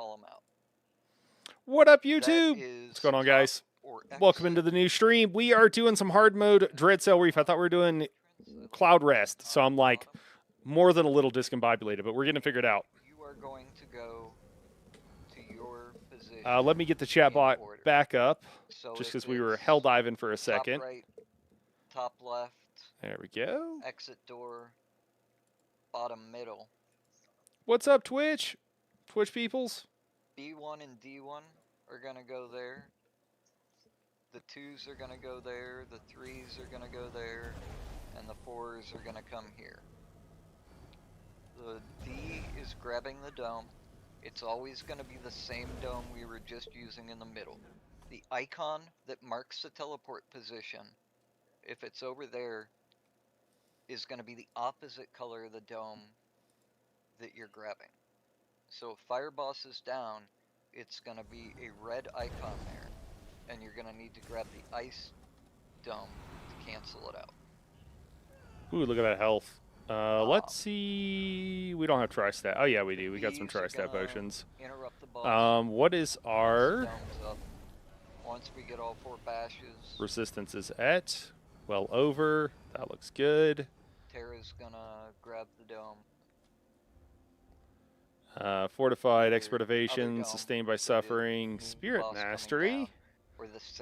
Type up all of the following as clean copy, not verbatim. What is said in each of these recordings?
call them out. What up, That YouTube? is What's going on, top guys? or Welcome into exit. the new stream. We are doing some hard mode Dreadsail Reef. I thought we were doing Cloud Rest, so I'm like more than a little discombobulated, but we're getting it figured out. You are going to go to your position. Let me get the chat bot order. back up, So just if because we were it's hell diving for a top second. right, top left, There we go. exit door, bottom middle. What's up, Twitch? Twitch peoples? B1 and D1 are going to go there. The 2s are going to go there. The 3s are going to go there. And the 4s are going to come here. The D is grabbing the dome. It's always going to be the same dome we were just using in the middle. The icon that marks the teleport position, if it's over there, is going to be the opposite color of the dome that you're grabbing. So if Fire Boss is down, it's going to be a red icon there, and you're going to need to grab the ice dome to cancel it out. Ooh, look at that health. Let's see. We don't have tri-stat. Oh, yeah, we do. We got some tri-stat potions. Interrupt the boss. What is our... Once we get all 4 bashes. Resistance is at, well over. That looks good. Terra's gonna grab the dome. Fortified, expert evasion, sustained by suffering, spirit mastery.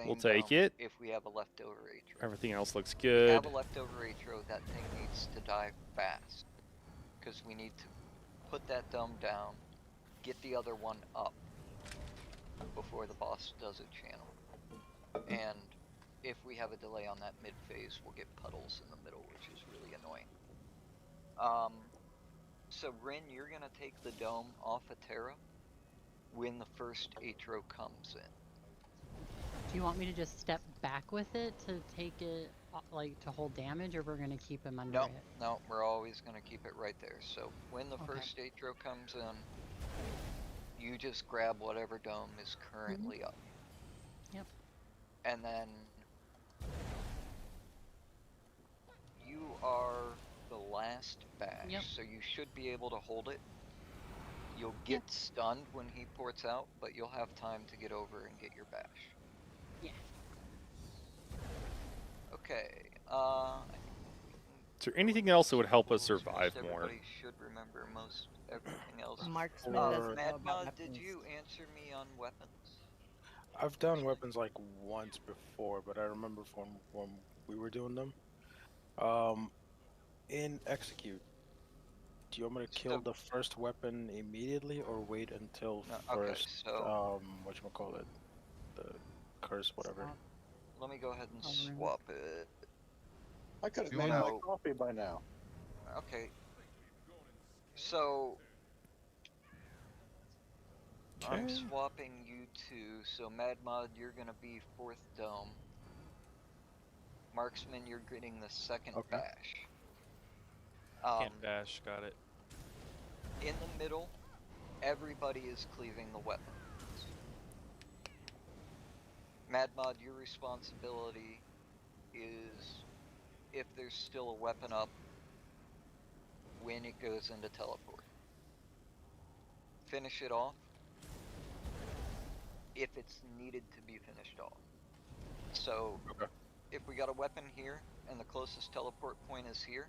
We'll take it. If we have a leftover atro. Everything else looks If we good. have a leftover atro, that thing needs to die fast. Because we need to put that dome down, get the other one up before the boss does a channel. And if we have a delay on that mid phase, we'll get puddles in the middle, which is really annoying. So Rin, you're gonna take the dome off of Terra when the first atro comes in. Do you want me to just step back with it to take it, like, to hold damage, or we're gonna keep him under it? No, we're always gonna keep it right there. So when the first atro comes in, you just grab whatever dome is currently up. Yep. And then you are the last bash, so you should be able to hold it. You'll get stunned when he ports out, but you'll have time to get over and get your bash. Yeah. Okay, Is there anything else that would help us survive more? Everybody should remember most everything else. Marksman did you answer me on weapons? I've done weapons like once before, but I remember from when we were doing them. In execute, do you want me to kill the first weapon immediately or wait until first, whatchamacallit, the curse, whatever? Let me go ahead and swap it. I could have made my coffee by now. Okay. So I'm swapping you two. So Mad Mod, you're gonna be 4th dome. Marksman, you're getting the 2nd bash. Can't bash, got it. In the middle, everybody is cleaving the weapons. Mad Mod, your responsibility is, if there's still a weapon up, when it goes into teleport. Finish it off if it's needed to be finished off. So, if we got a weapon here and the closest teleport point is here,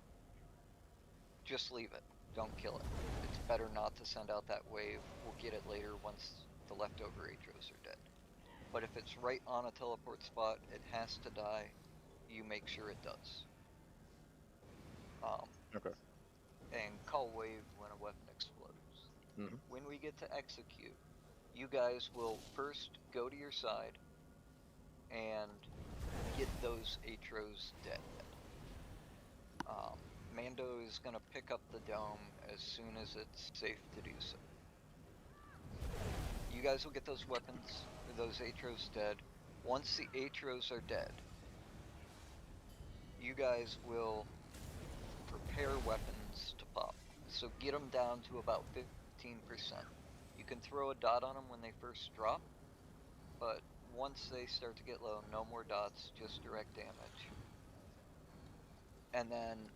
just leave it. Don't kill it. It's better not to send out that wave. We'll get it later once the leftover atros are dead. But if it's right on a teleport spot, it has to die. You make sure it does. And call wave when a weapon explodes. When we get to execute, you guys will first go to your side and get those atros dead. Mando is going to pick up the dome as soon as it's safe to do so. You guys will get those weapons, or those atros dead. Once the atros are dead, you guys will prepare weapons to pop. So get them down to about 15%. You can throw a dot on them when they first drop, but once they start to get low, no more dots, just direct damage. And then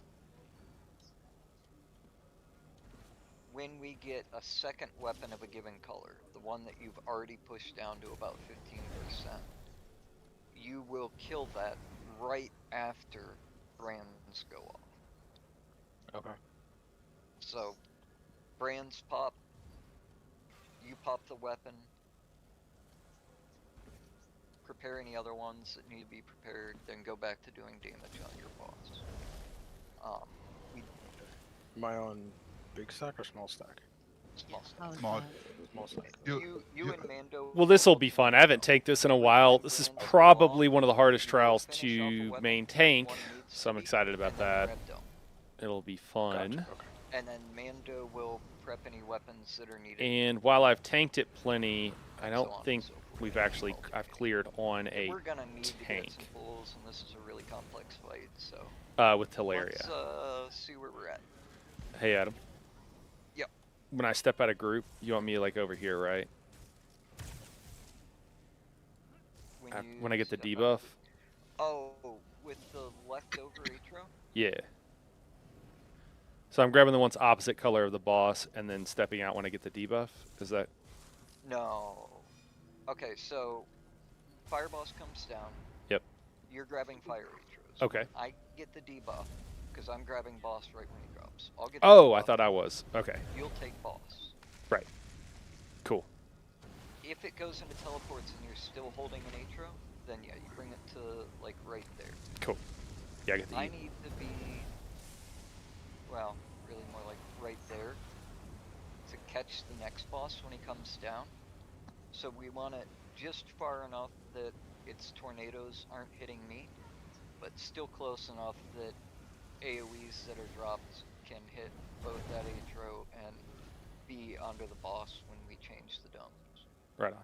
when we get a second weapon of a given color, the one that you've already pushed down to about 15%, you will kill that right after brands go off. Okay. So, brands pop, you pop the weapon, prepare any other ones that need to be prepared, then go back to doing damage on your boss. Am I on big stack or small stack? Small stack. Small. Small stack. You and Mando. Well, this will be fun. I haven't tanked this in a while. This is probably one of the hardest trials to main tank, so I'm excited about that. It'll be fun. Gotcha. Okay. And then Mando will prep any weapons that are needed. And while I've tanked it plenty, I don't think I've cleared on a We're gonna need to get tank some pulls, and this is a really complex fight, so with Hilaria. let's see where we're at. Hey, Adam. Yep. When I step out of group, you want me like over here, right? When I get the debuff? Oh, with the leftover Atro? Yeah. So I'm grabbing the one's opposite color of the boss and then stepping out when I get the debuff? Is that... No. Okay, so Fire Boss comes down. Yep. You're grabbing Fire Atros. Okay. I get the debuff, because I'm grabbing Boss right when he drops. I'll get the Oh, debuff. I thought I was. Okay. You'll take Boss. Right. Cool. If it goes into teleports and you're still holding an Atro, then yeah, you bring it to, like, right there. Cool. Yeah, I get the I need to be, well, really more like right there to catch the next boss when he comes down. So we want it just far enough that its tornadoes aren't hitting me, but still close enough that AoEs that are dropped can hit both that Atro and be onto the boss when we change the domes. Right on.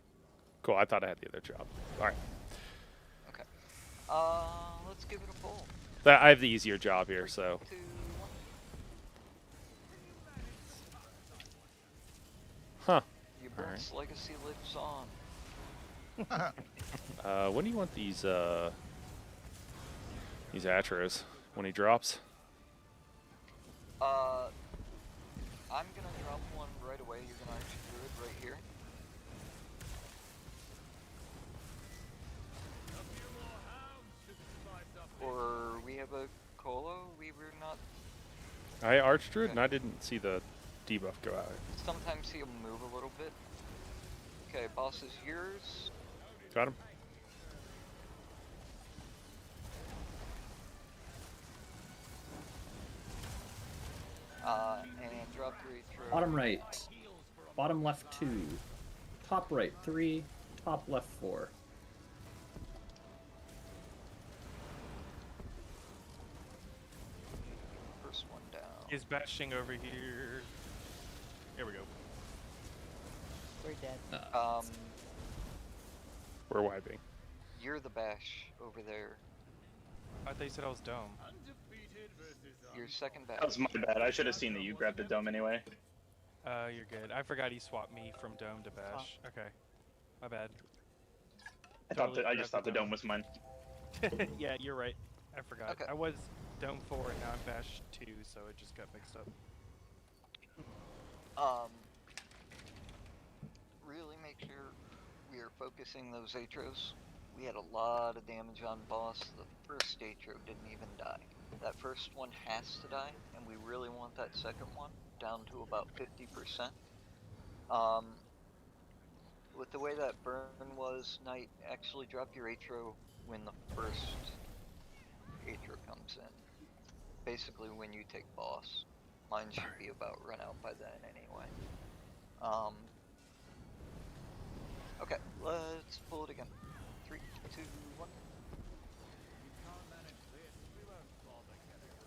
Cool, I thought I had the other job. Alright. Okay. Let's give it a pull. I have the easier job here, so... 3, 2, 1. Huh. Your bird's legacy lives on. When do you want these Atros? When he drops? I'm gonna drop one right away. You're gonna Arch Druid right here. Or we have a Colo. We were not. I Arch Druid and I didn't see the debuff go out. Sometimes he'll move a little bit. Okay, boss is yours. Got him. And drop your Atro. Bottom right. Bottom left 2. Top right 3. Top left 4. First one down. He's bashing over here. Here we go. We're dead. We're wiping. You're the bash over there. I thought you said I was dome. Your second bash. That was my bad. I should have seen that you grabbed the dome anyway. You're good. I forgot he swapped me from dome to bash. Okay. My bad. I just thought the dome was mine. Yeah, you're right. I forgot. Okay. I was dome 4 and now I'm bash 2, so it just got mixed up. Really make sure we are focusing those Atros. We had a lot of damage on boss. The first Atro didn't even die. That first one has to die, and we really want that second one down to about 50%. With the way that burn was, Knight, actually drop your Atro when the first Atro comes in. Basically when you take boss. Mine should be about run out by then anyway. Okay, let's pull it again. 3, 2, 1.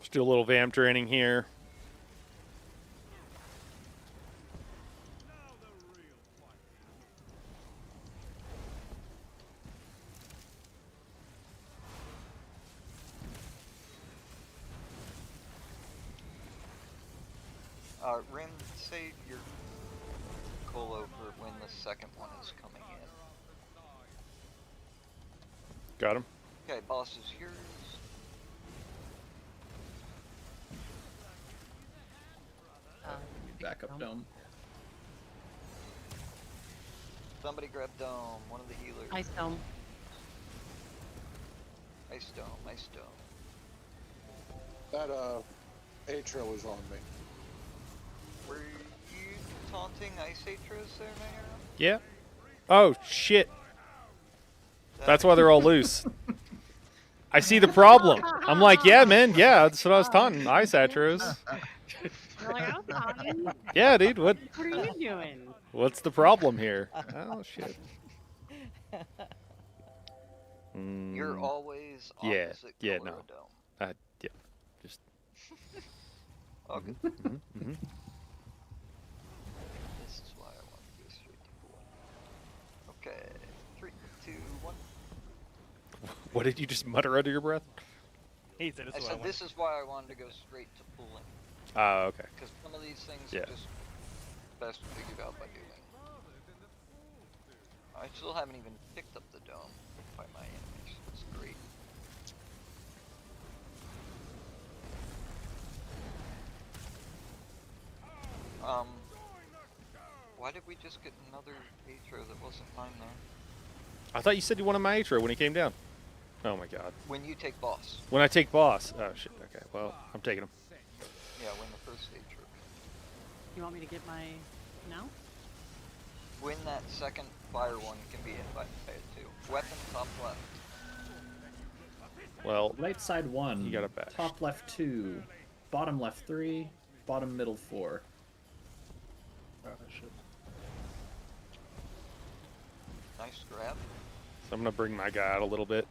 Just do a little vamp draining here. Rim, save your Colo for when the second one is coming in. Got him. Okay, boss is yours. backup dome. Somebody grab dome. One of the healers. Ice dome. Ice dome. Ice dome. That Atro is on me. Were you taunting Ice Atros there, Mayor? Yeah. Oh, shit. That's why they're all loose. I see the problem. I'm like, yeah, man. Yeah, that's what I was taunting. Ice Atros. You're like, I was talking. Yeah, dude. What? What are you doing? What's the problem here? Oh, shit. You're always Yeah, opposite yeah, color no. of dome. Yeah. Just. All good. Mm-hmm. This is why I want to go straight to 4. Okay. 3, 2, 1. What did you just mutter under your breath? He said, I said this is why I wanted to go straight to pooling. Oh, okay. Because some of these things Yeah. are just best figured out by doing. I still haven't even picked up the dome by my animation. It's great. Why did we just get another Atro that wasn't mine there? I thought you said you wanted my Atro when he came down. Oh my god. When you take boss. When I take boss. Oh shit. Okay. Well, I'm taking him. Yeah, when the first Atro. You want me to get my now? When that second fire one can be hit by it too. Weapon top left. Well, Right side 1. You got a bash. Top left 2. Bottom left 3. Bottom middle 4. Shit. Nice grab. so I'm gonna bring my guy out a little bit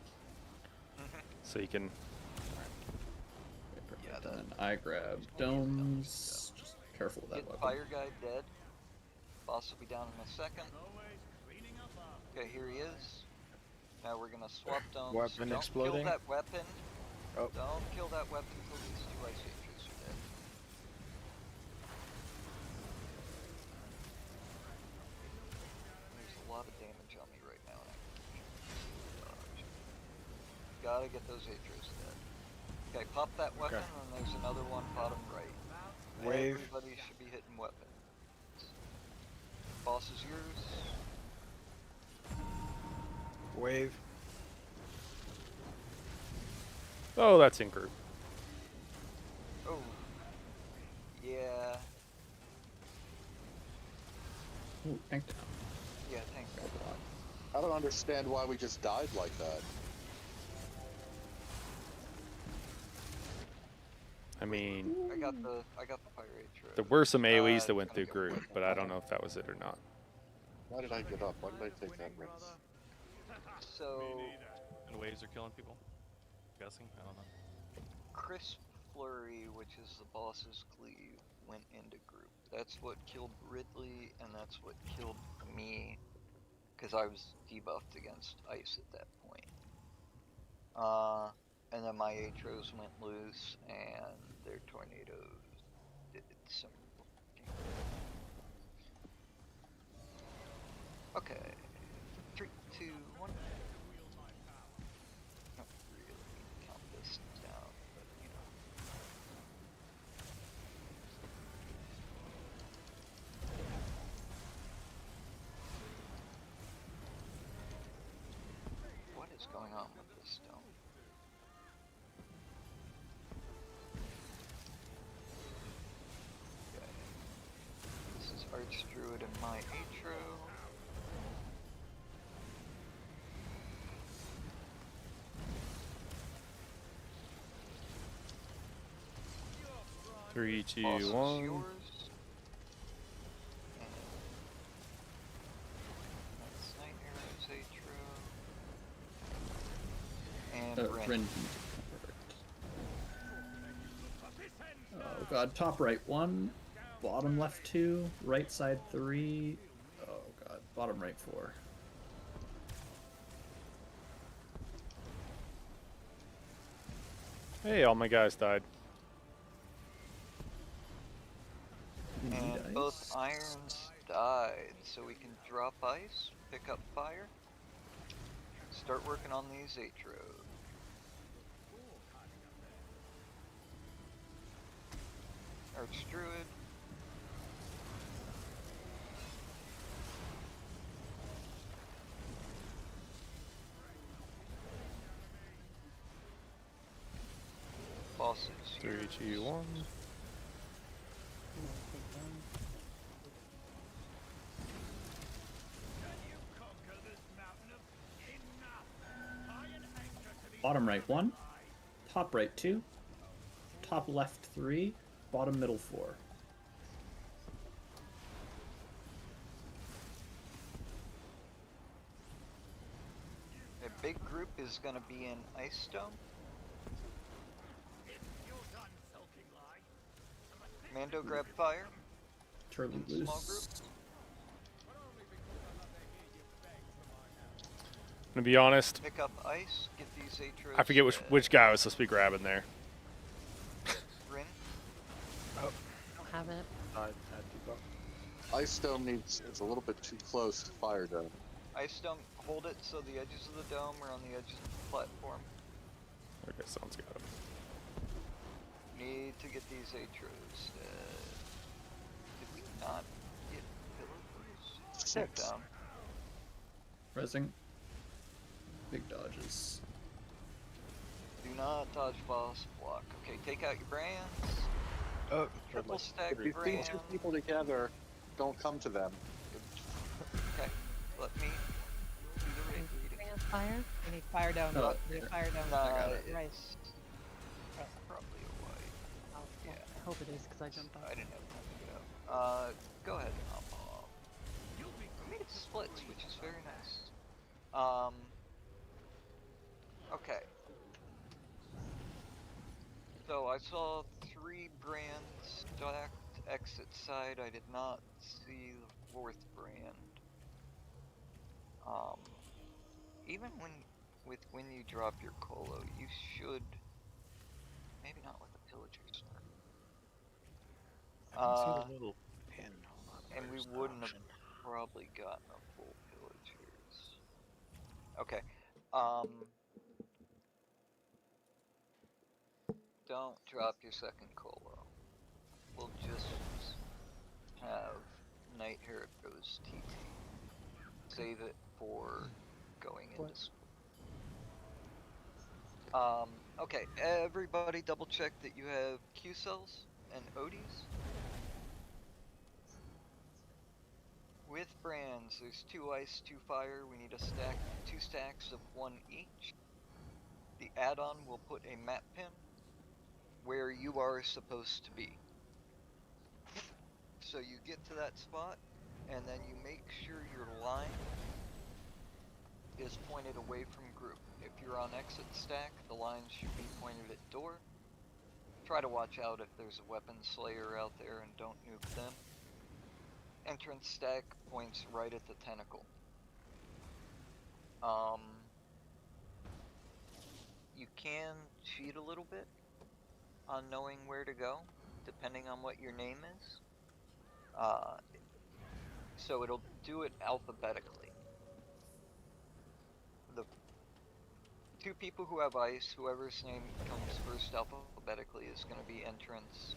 so he can. Yeah, And then I grab domes. Just careful with that Get weapon. fire guy dead. Boss will be down in a second. Okay, here he is. Now we're gonna swap domes. Weapon Don't exploding. kill that weapon. Oh. Don't kill that weapon until these 2 ice agents are dead. There's a lot of damage on me right now, and I can't dodge. Gotta get those Atros dead. Okay, pop that weapon, and there's another one bottom right. Wave. Everybody should be hitting weapons. Boss is yours. Wave. Oh, that's in group. Oh. Yeah. Ooh, tank down. Yeah, tank down. I don't understand why we just died like that. I mean, I got the fire Atro. there were some AoEs it's that went gonna through get group, weapon. but I don't know if that was it or not. Why did I get up? Why did I take that risk? So, And waves are killing people. Guessing? I don't know. Crisp Flurry, which is the boss's cleave, went into group. That's what killed Ridley, and that's what killed me, because I was debuffed against ice at that point. And then my Atros went loose, and their tornadoes did some. Okay. 3, 2, 1. Not really count this down, but you know. What is going on with this stone? Okay. This is Archdruid and my Atro. Three, two, Boss is one. yours. And that's Night Arrow's Atro. And Ren. Ren. Oh god, top right 1. Bottom left 2. Right side 3. Oh god, bottom right 4. Hey, all my guys died. And both irons died, so we can drop ice, pick up fire, start working on these Atros. Archdruid. bosses. 3, 2, 1. Bottom right 1, top right 2, top left 3, bottom middle 4. A big group is going to be in Ice Dome. Mando, grab fire. Turtle In small loose. group. To be honest, Pick up ice. Get these Atros. I forget which guy I was supposed to be grabbing there. Rin. I don't have it. Ice Dome needs, it's a little bit too close to Fire Dome. Ice Dome, hold it so the edges of the dome are on the edges of the platform. Okay, someone's got him. Need to get these Atros. Did we not get pillars? Six. Down. Resing. Big dodges. Do not dodge boss block. Okay, take out your brands. Oh, Triple stack if you see brands. 2 people together, don't come to them. Okay, let me do the raid reading. Fire? We need fire dome. Oh, We need fire dome. Nah, Right. it's probably a white. Oh, Yeah. I hope it is because I jumped I off. didn't have time to get out. Go ahead and hop off. We made it splits, which is very nice. Okay. So I saw 3 brands stacked exit side. I did not see the 4th brand. Even when you drop your colo, you should maybe not with the pillagers. I can see the little pin. Hold on, And we where's the wouldn't have option? probably gotten a full pillagers. Okay. Don't drop your second colo. We'll just have Night Heroes TT. Save it for going into okay, everybody double check that you have Q cells and ODs. With brands, there's 2 ice, 2 fire. We need 2 stacks of 1 each. The add-on will put a map pin where you are supposed to be. So you get to that spot, and then you make sure your line is pointed away from group. If you're on exit stack, the line should be pointed at door. Try to watch out if there's a weapon slayer out there and don't nuke them. Entrance stack points right at the tentacle. You can cheat a little bit on knowing where to go, depending on what your name is. So it'll do it alphabetically. The 2 people who have ice, whoever's name comes first alphabetically is going to be entrance.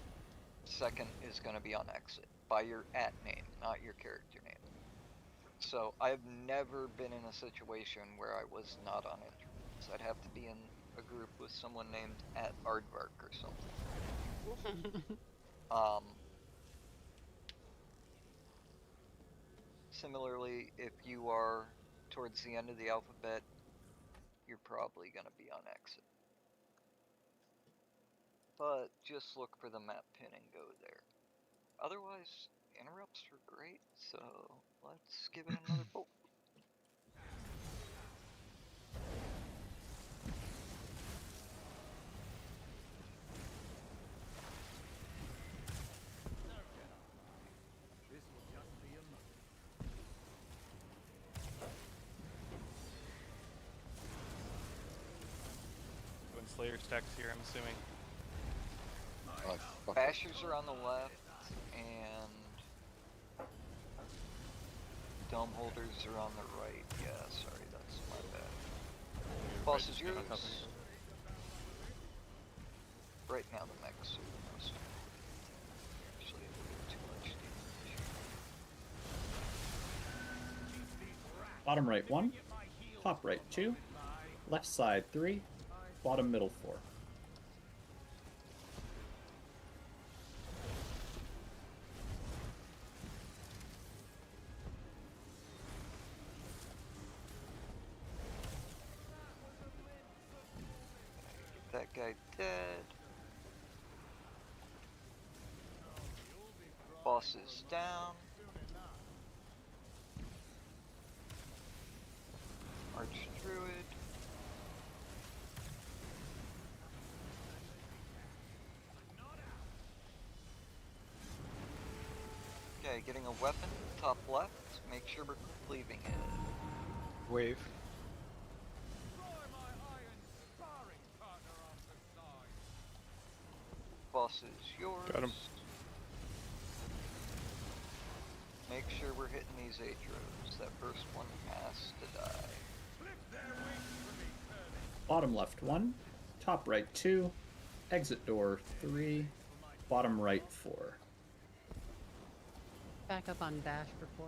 Second is going to be on exit by your @ name, not your character name. So I've never been in a situation where I was not on entrance. I'd have to be in a group with someone named @Aardvark or something. Similarly, if you are towards the end of the alphabet, you're probably going to be on exit. But just look for the map pin and go there. Otherwise, interrupts are great, so let's give it another pull. When Slayer stacks here, I'm assuming. Bashers are on the left, and dome holders are on the right. Yeah, sorry, that's my bad. Boss is yours. Right now the mechs are the most. Actually, too much damage. Bottom right 1, top right 2, left side 3, bottom middle 4. That guy dead. Boss is down. Archdruid. Okay, getting a weapon, top left. Make sure we're cleaving it. Wave. Boss is yours. Got him. Make sure we're hitting these Atros. That first one has to die. Bottom left 1, top right 2, exit door 3, bottom right 4. Back up on Bash for 4.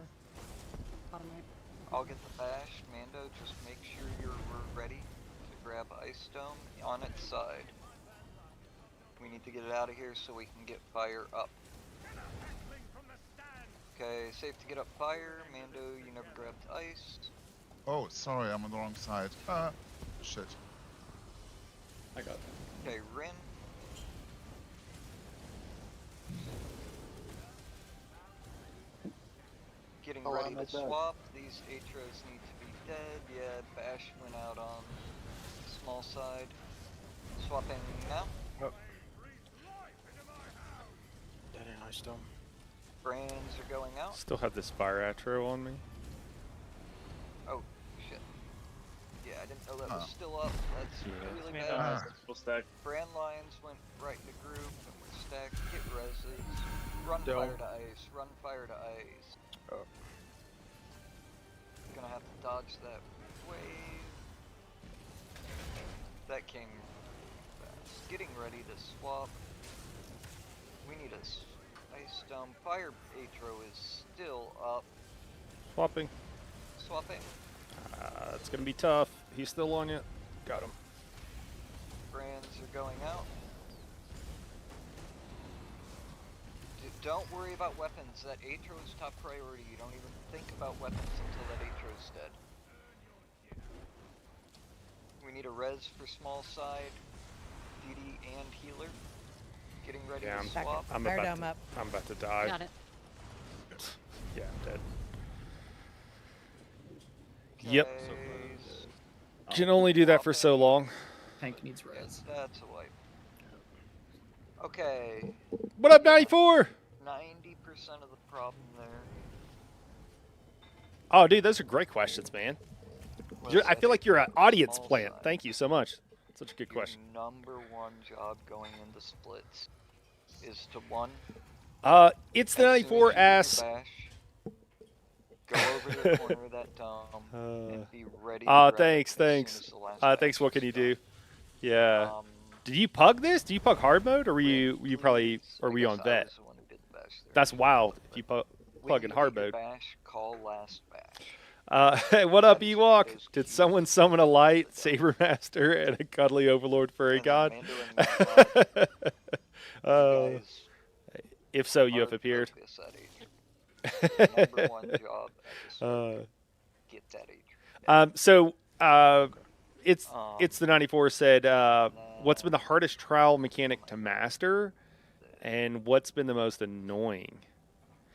Bottom right. I'll get the bash. Mando, just make sure we're ready to grab Ice Dome on its side. We need to get it out of here so we can get fire up. Okay, safe to get up fire. Mando, you never grabbed ice. Oh, sorry, I'm on the wrong side. Shit. I got that. Okay, Rin. Getting ready to swap. These Atros need to be dead. Yeah, Bash went out on the small side. Swapping now. Oh. Dead in Ice Dome. Brands are going out. Still have this fire atro on me. Oh, shit. Yeah, I didn't know that was still up. That's really Mando bad. has full stack. Brand lines went right in the group and we're stacked. Get reses. Run Dome. fire to ice. Run fire to ice. Oh. Gonna have to dodge that wave. That came fast. Getting ready to swap. We need a ice dome. Fire Atro is still up. Swapping. Swapping. It's gonna be tough. He's still on you. Got him. Brands are going out. Don't worry about weapons. That Atro is top priority. You don't even think about weapons until that Atro is dead. We need a res for small side, DD and healer. Getting ready Yeah, to swap. I'm Fire about dome to, up. I'm about to die. Got it. Yeah, I'm dead. Okay, Yep. Can only do that for so long. Tank needs res. that's a wipe. Okay, What up, 94? 90% of the problem there. Oh, dude, those are great questions, man. I feel like you're an audience Small plant. side. Thank you so much. Such a good Your question. number one job going into splits is to one. It's the 94 ass. Go over to the corner of that dome and be ready. To grab it Thanks, as soon thanks. as the last Thanks. bash What can is you done. do? Yeah. Did you pug this? Do you pug hard mode, or were you probably, or were you on vet? That's wild. If you plug in hard mode. Bash, call last bash. Hey, what up, That is Ewok? Mando's Did key someone to summon a light, the saber master, and a cuddly overlord furry And then god? Mando and Mando, you guys If so, you have are appeared. focus at Adrian. Your number one job at the circuit, get that Adrian. It's the 94 said, what's been the hardest trial mechanic to master, and what's been the most annoying?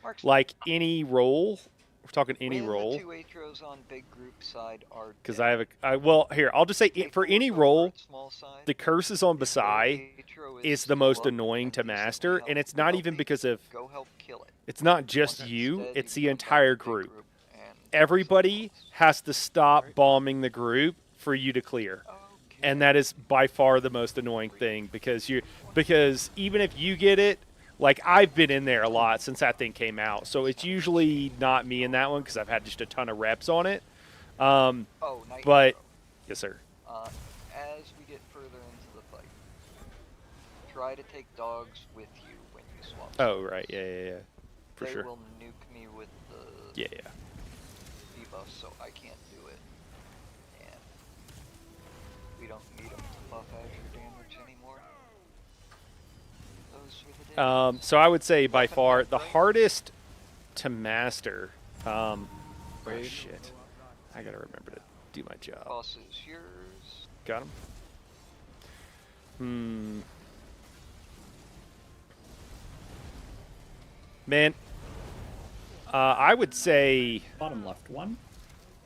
Mark's Like any role? We're talking any when role. The two Atros on big group side are Because dead. well, here, I'll just say, Take for a any look over role, at small side. the curses on If their Basai Atro is the still most up annoying and to decently master, healthy, and it's go not help even the- because of, Go help kill it. it's not just Once you, dead, it's you the come back to entire big group. and Everybody has to stop bombing the group for you to clear. And that is by far the most annoying thing, because even if you get it, like I've been in there a lot since that thing came out, so it's usually not me in that one because I've had just a ton of reps on it. Night But Hero. yes, sir. As we get further into the fight, try to take dogs with you when you swap. Oh right, yeah, for they sure. will nuke me with the Yeah. debuff, so I can't do it. And we don't need them to buff Azure damage anymore. Those were the days. So I would say by Weapon far left, the right? hardest to master. Oh Wait. shit! I gotta remember to do my job. Boss is yours. Got him. Man, I would say Bottom left 1.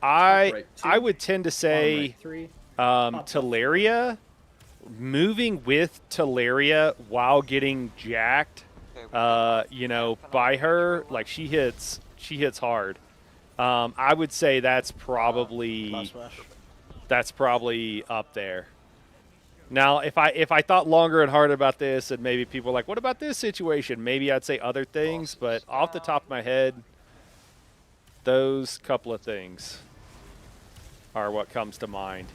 I right, would tend to Bottom say right 3. Top left 4. Teleria. Moving with Teleria while getting jacked, you know, by her, like she hits hard. I would say that's probably up there. Now, if I thought longer and harder about this, and maybe people are like, what about this situation? Maybe I'd say other things, but off the top of my head, those couple of things are what comes to mind.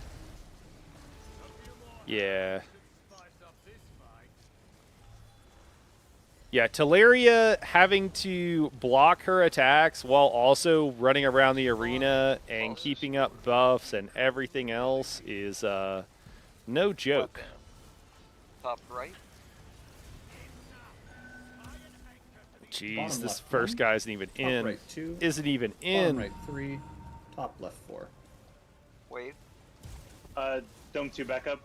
Yeah. Yeah, Teleria having to block her attacks while also running around the arena and keeping up buffs and everything else is no joke. Top right. Jeez, this first guy isn't even in. Right 2. Isn't even in. Bottom right 3. Top left 4. Wave. Dome 2 back up.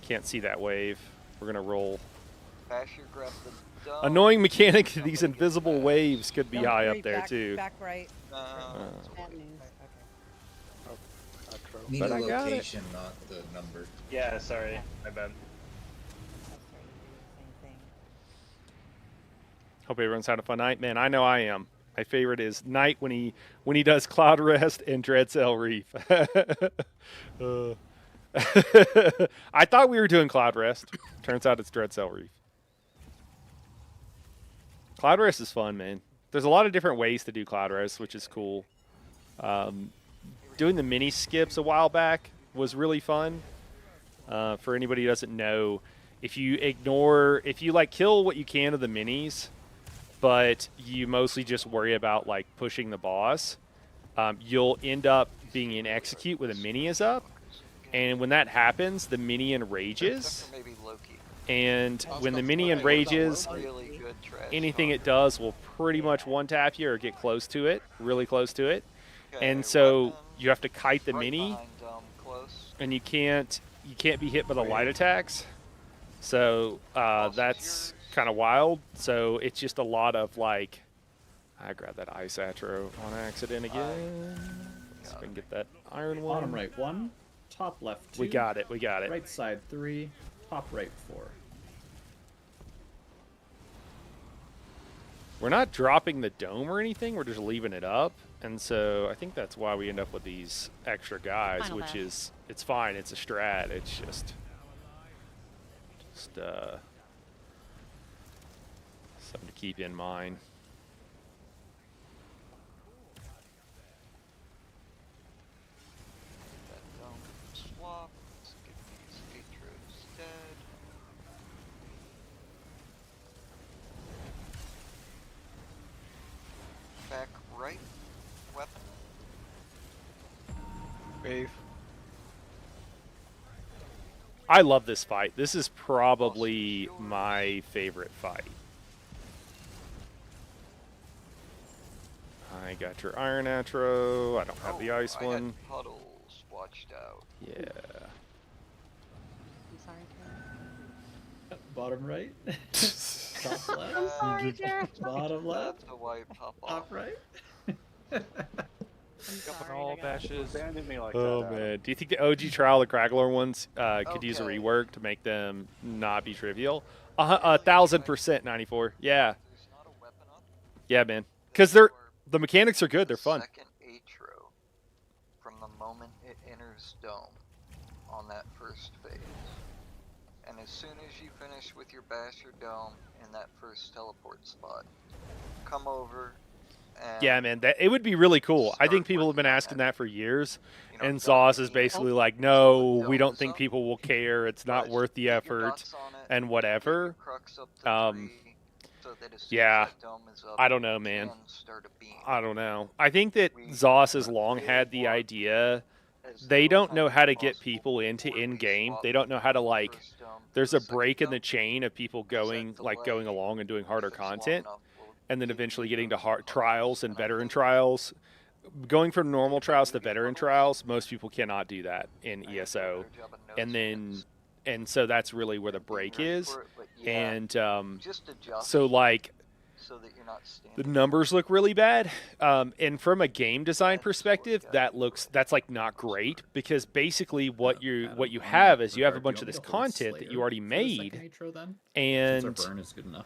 Can't see that wave. We're gonna roll. Basher grab the dome. Annoying mechanic. These invisible waves could be Don't high worry, up there back, too. Back right. Bad news. Need But a I got it. location, not the number. Yeah, sorry. My bad. Hope everyone's having a fun night. Man, I know I am. My favorite is Night when he does Cloud Rest and Dreadsail Reef. I thought we were doing Cloud Rest. Turns out it's Dreadsail Reef. Cloud Rest is fun, man. There's a lot of different ways to do Cloud Rest, which is cool. Doing the mini skips a while back was really fun. For anybody who doesn't know, if you like kill what you can of the minis, but you mostly just worry about like pushing the boss, you'll end up being in execute when the mini is up. And when that happens, the minion rages. And when the minion rages, anything it does will pretty much one-tap you or get close to it, really close to it. And so you have to kite the mini, and you can't be hit by the light attacks. So that's kind of wild. So it's just a lot of like, I grabbed that ice atro on accident again. Let's see if I can get that iron one. Bottom right 1. Top left 2. We got it. Right side 3. Top right 4. We're not dropping the dome or anything. We're just leaving it up. And so I think that's why we end up with these extra guys, Final which bash. is, it's fine. It's a strat. It's just something to keep in mind. That dome swap. Let's get these Atros dead. Back right weapon. Wave. I love this fight. This is probably my favorite fight. I got your iron atro. I don't have the ice I one. had puddles watched out. Yeah. I'm sorry, Jared. Bottom right. Top left. I'm sorry, Jared. Bottom left. That's a white pop off. Top right. I'm Couple sorry. all I got- bashes. Abandon me like Oh that. man, do you think the OG trial, the Craggler ones, could use a Okay. rework to make them not be trivial? 1,000%, 94. Yeah, There's not a weapon up. yeah, man. Because the mechanics are good. They're fun. Second Atro from the moment it enters dome on that first phase. And as soon as you finish with your Basher dome in that first teleport spot, come over and Yeah, man. It would be really cool. I think Start people have been working on asking that. that for years. you know, And dome Zoss is beam. basically like, So no, the we dome don't is think up, people will care. It's not guys, worth the get your effort dots on it, and get your whatever. crux up to 3, so that as soon yeah. as that dome is up, I don't know, you man. can start a beam. I don't know. I think that We Zoss has want long big had the block idea. as They little don't know time how as to get possible people into before we in-game. swap They don't know how to, from the like, first dome to there's the a break second in the dome. chain of people There's that going, like, going delay. along and doing harder If it's long content, enough, we'll and then give you eventually getting to those hard puddles. trials and And I veteran think trials. Going from normal trials to give you veteran puddles. trials, most people cannot do that in I have to do a ESO. better job of And then nosing and so that's really where the break ready is. for it, but yeah, And just adjust so like so that you're not the standing. numbers look really bad, and from a game design That's what perspective, got that's like not great, because basically what you Adam, on have that is you have a regard, bunch do of you this want me to hold content that you Slayer already for the second made, intro then? and Since our burn is good enough.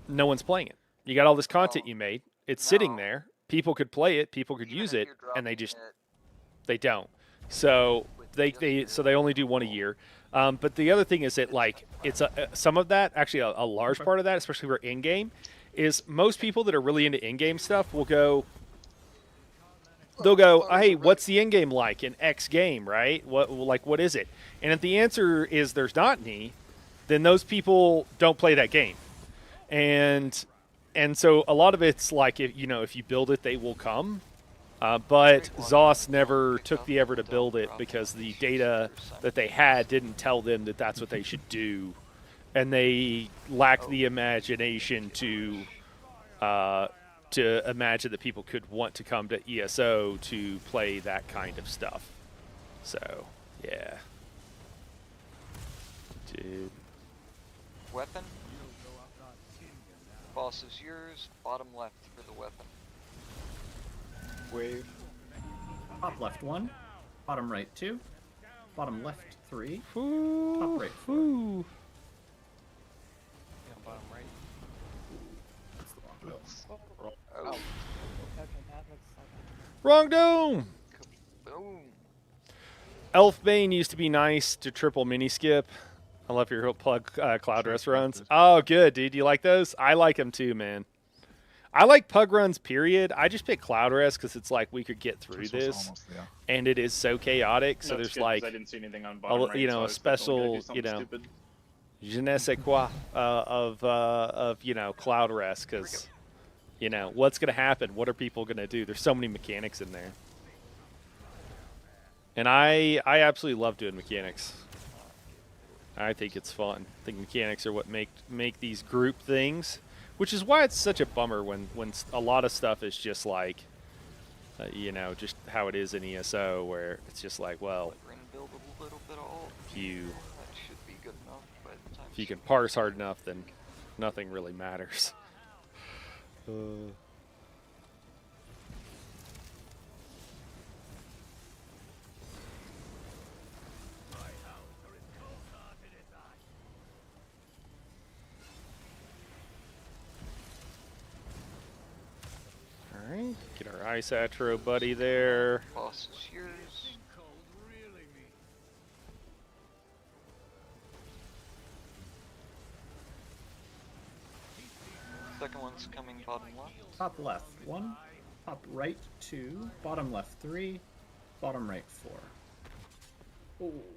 no one's playing it. You got all this content No. you made. It's sitting No. there. People could play it. People could Even use if it, you're and they dropping just it they don't. So with they just so they only do one a year. But the other thing is that like it's some of that, actually a large part of that, especially for in game, is most people that are really into in game stuff will go. They'll go, hey, what's the in game like in X game, right? What is it? And if the answer is there's not any, then those people don't play that game. And so a lot of it's like, if you build it, they will come. But ZOS never took the effort to build it because the data that they had didn't tell them that that's what they should do, and they lacked the imagination to imagine that people could want to come to ESO to play that kind of stuff. So, yeah. Dude. Weapon. Boss is yours. Bottom left for the weapon. Wave. Top left 1, bottom right 2, bottom left 3, Ooh, top right 4. ooh. Yeah, bottom right. That's the wrong bill. Oh, Okay, that looks like Wrong dome! boom. Elfbane used to be nice to triple mini skip. I love your plug cloud rest runs. Oh, good, dude. You like those? I like them too, man. I like pug runs, period. I just pick cloud rest because it's like we could get through this, and it is so chaotic. So No, there's it's good, 'cause like, I didn't see anything on bottom right, a so I was special, thinking we're gonna do something stupid. je ne sais quoi of cloud rest, because what's gonna happen? What are people gonna do? There's so many mechanics in there, and I absolutely love doing mechanics. I think it's fun. I think mechanics are what make these group things, which is why it's such a bummer when a lot of stuff is just like, just how it is in ESO, where it's just like, well, We're gonna build a little bit of all. if you That should be good enough by the time. if you can parse hard enough, then nothing really matters. Alright, get our ice atro buddy there. Boss is yours. Second one's coming bottom left. Top left 1, top right 2, bottom left 3, bottom right 4.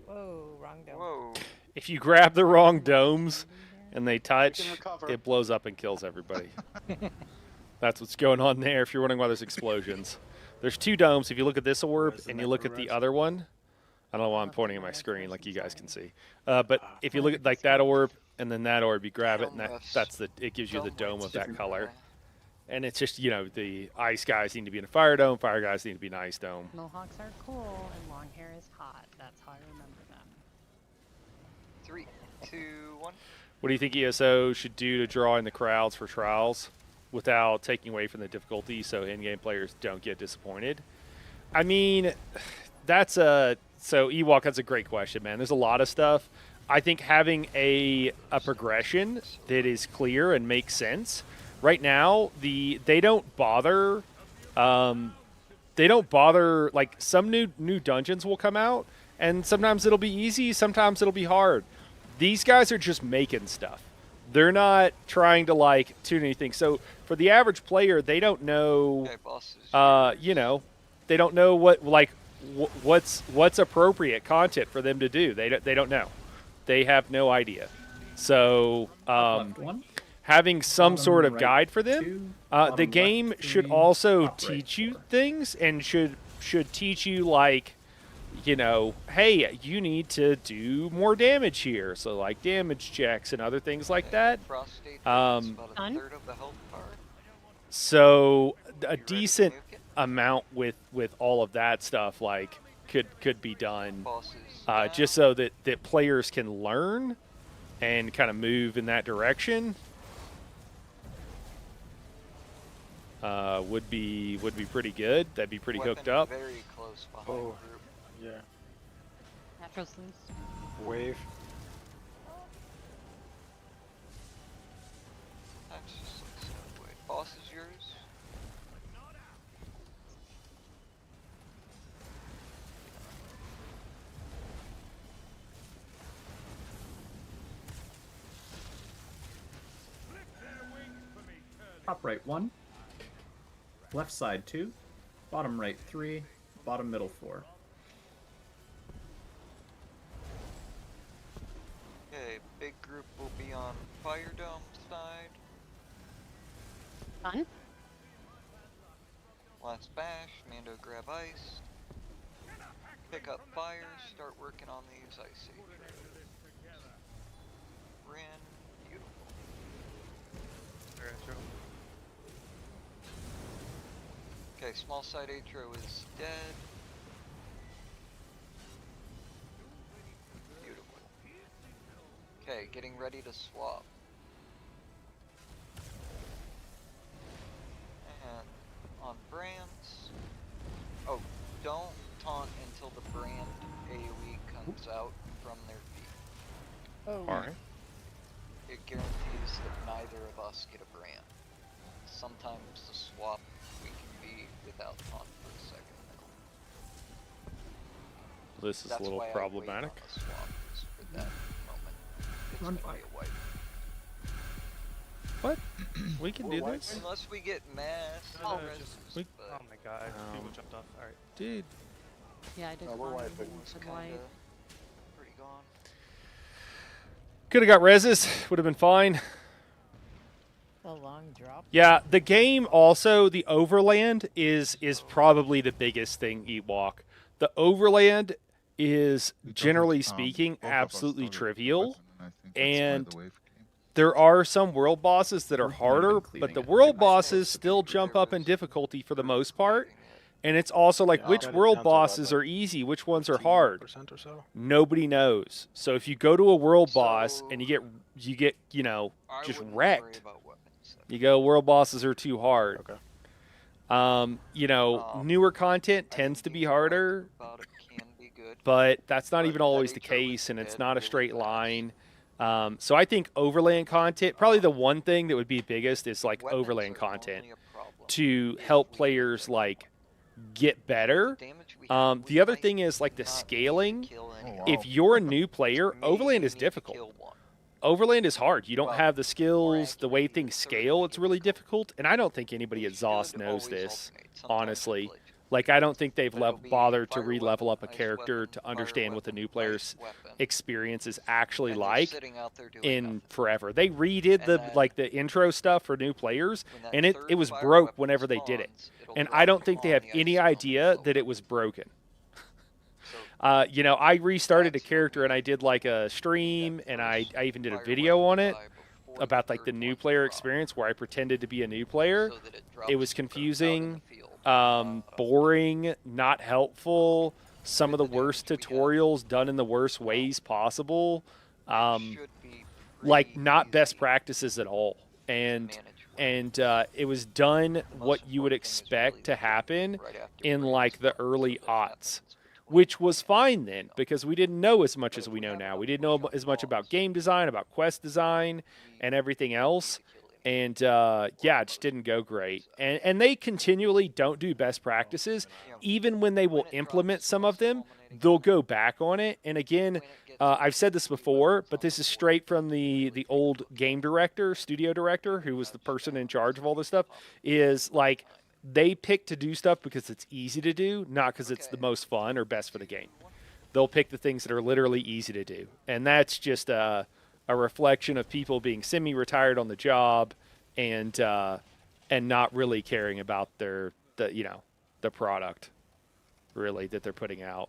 Whoa, wrong dome. Whoa. If you grab the wrong domes and they touch, recover. it blows up and kills everybody. That's what's going on there, if you're wondering why there's explosions. There's 2 domes. If you look at this orb and you look at the other one, I don't know why I'm pointing at my screen like you guys can see. But if you look at like that orb and then that orb, you grab it, and it gives you the dome of that color. And it's just, the ice guys need to be in a fire dome, fire guys need to be in an ice dome. Mohawks are cool and long hair is hot. That's how I remember them. 3, 2, 1. What do you think ESO should do to draw in the crowds for trials without taking away from the difficulty so in-game players don't get disappointed? I mean, so Ewok, that's a great question, man. There's a lot of stuff. I think having a progression that is clear and makes sense. Right now, they don't bother. Like, some new dungeons will come out, and sometimes it'll be easy, sometimes it'll be hard. These guys are just making stuff. They're not trying to like tune anything. So for the average player, they don't know. Okay, boss is yours. They don't know what's appropriate content for them to do. They don't know. They have no idea. So Left 1, having some bottom sort of right guide for them. 2, The bottom game left should 3, also top right teach you 4. things, and should teach you like, hey, you need to do more damage here. So like damage checks and other things like that. Prostate is Um, about a Done? third of the health bar. So a You ready to decent nuke it? amount with all of that stuff, like, could be done, Bosses just so that players can learn and kind of move in that direction. Would be pretty good. That'd be pretty Weapon hooked up. Very close behind Oh, group. yeah. Natural sleuths. Wave. That's just like so. Wait, boss is yours? Top right 1, left side 2, bottom right 3, bottom middle 4. Okay, big group will be on Fire Dome side. Fine. Last bash, Mando grab ice. Pick up fire, start working on these ice agents. Rin, beautiful. Okay, small side Atro is dead. Beautiful. Okay, getting ready to swap. And on brands. Oh, don't taunt until the brand AoE comes out from their feet. Oh. Alright. It guarantees that neither of us get a brand. Sometimes the swap we can be without taunt for a second now. This is That's a little why problematic. I wait on the swap is for that moment. It's Run gonna be a wipe. What? We can do this, Unless we get mass. No, reses, we- Oh my god, people Um, jumped off. Alright. dude. Yeah, I did. we're fine. wiping. it's Good kinda wipe. pretty gone. Could have got reses. Would have been fine. The long drop. Yeah, the game also, the overland is probably the biggest thing, Ewok. The overland is, Because generally it's, speaking, both of us absolutely started trivial. weapon, and I think that's why And the wave came. there are some world bosses that are We've only been harder, cleaning but the it. world Nice bosses to still be jump there up in was difficulty for the most clearing part. it. And it's also like, Yeah, which got it world down to about, bosses like, are easy, which ones are hard? 15% or so. Nobody knows. So if you go to a world boss and you get you know, I just wouldn't worry wrecked, about weapons. you go, world bosses are too hard. Okay. You know, newer content tends to be harder, About it can be good. but that's not But even that always the Atro case, was and it's dead not a really straight fast. line. So I think overland content, probably the one thing that would be biggest is like Weapons overland are content only a problem to if help we players get like get better. the damage we have, The we other might thing is like the not need to scaling. kill Oh, any wow. If you're a new player, Maybe overland we is need to difficult. kill one. Overland is hard. You don't Well, have the more skills, the way accurately, things the third scale. It's really difficult. difficult, and I don't think anybody We at ZOS should knows always this. alternate. Sometimes Honestly, it's glitched. like I don't think they've But it'll be bothered to fire re-level up weapon, a ice character weapon, to fire understand what the weapon, new player's ice weapon, experience is actually and they're like sitting out there doing in nothing. forever. They redid And the then like the intro stuff for new players, When that and it third was fire broke weapon whenever they did it. spawns, it'll And drop I don't think they on have the any ice idea zone. that it was broken. So You know, I restarted a that's what character and we I did like a stream, that and I first even did a fire video on weapon it die before about the like the third new one player dropped, experience where I pretended to be a new player. so that it It was drops out in confusing, the field. boring, not helpful. Some of the With the damage worst we have. tutorials done in the worst ways possible. It should be Like pretty not best easy practices at all. to And manage with. it was done The what most you would important thing is expect really to happen right after in brand like the starts, so early that aughts, happens between which was brands. fine then because we didn't know as much But as if we we know have now. enough We didn't push know on as much about boss, game design, about quest design, and everything else. And yeah, it just didn't go great. And they continually don't do best practices. Even when they will implement some of them, they'll go back on it. And again, I've said this before, but this is straight from the old game director, studio director, who was the person in charge of all this stuff, is like they pick to do stuff because it's easy to do, not because it's the most fun or best for the game. They'll pick the things that are literally easy to do. And that's just a reflection of people being semi-retired on the job and not really caring about the product really that they're putting out.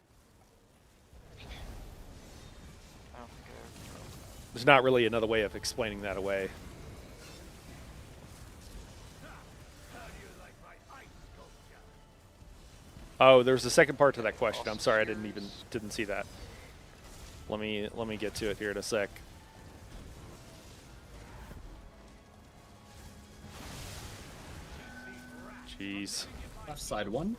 I don't think I ever tried that. There's not really another way of explaining that away. Oh, there's a second part to that question. I'm sorry, I didn't see that. Let me get to it here in a sec. Jeez. Left side 1.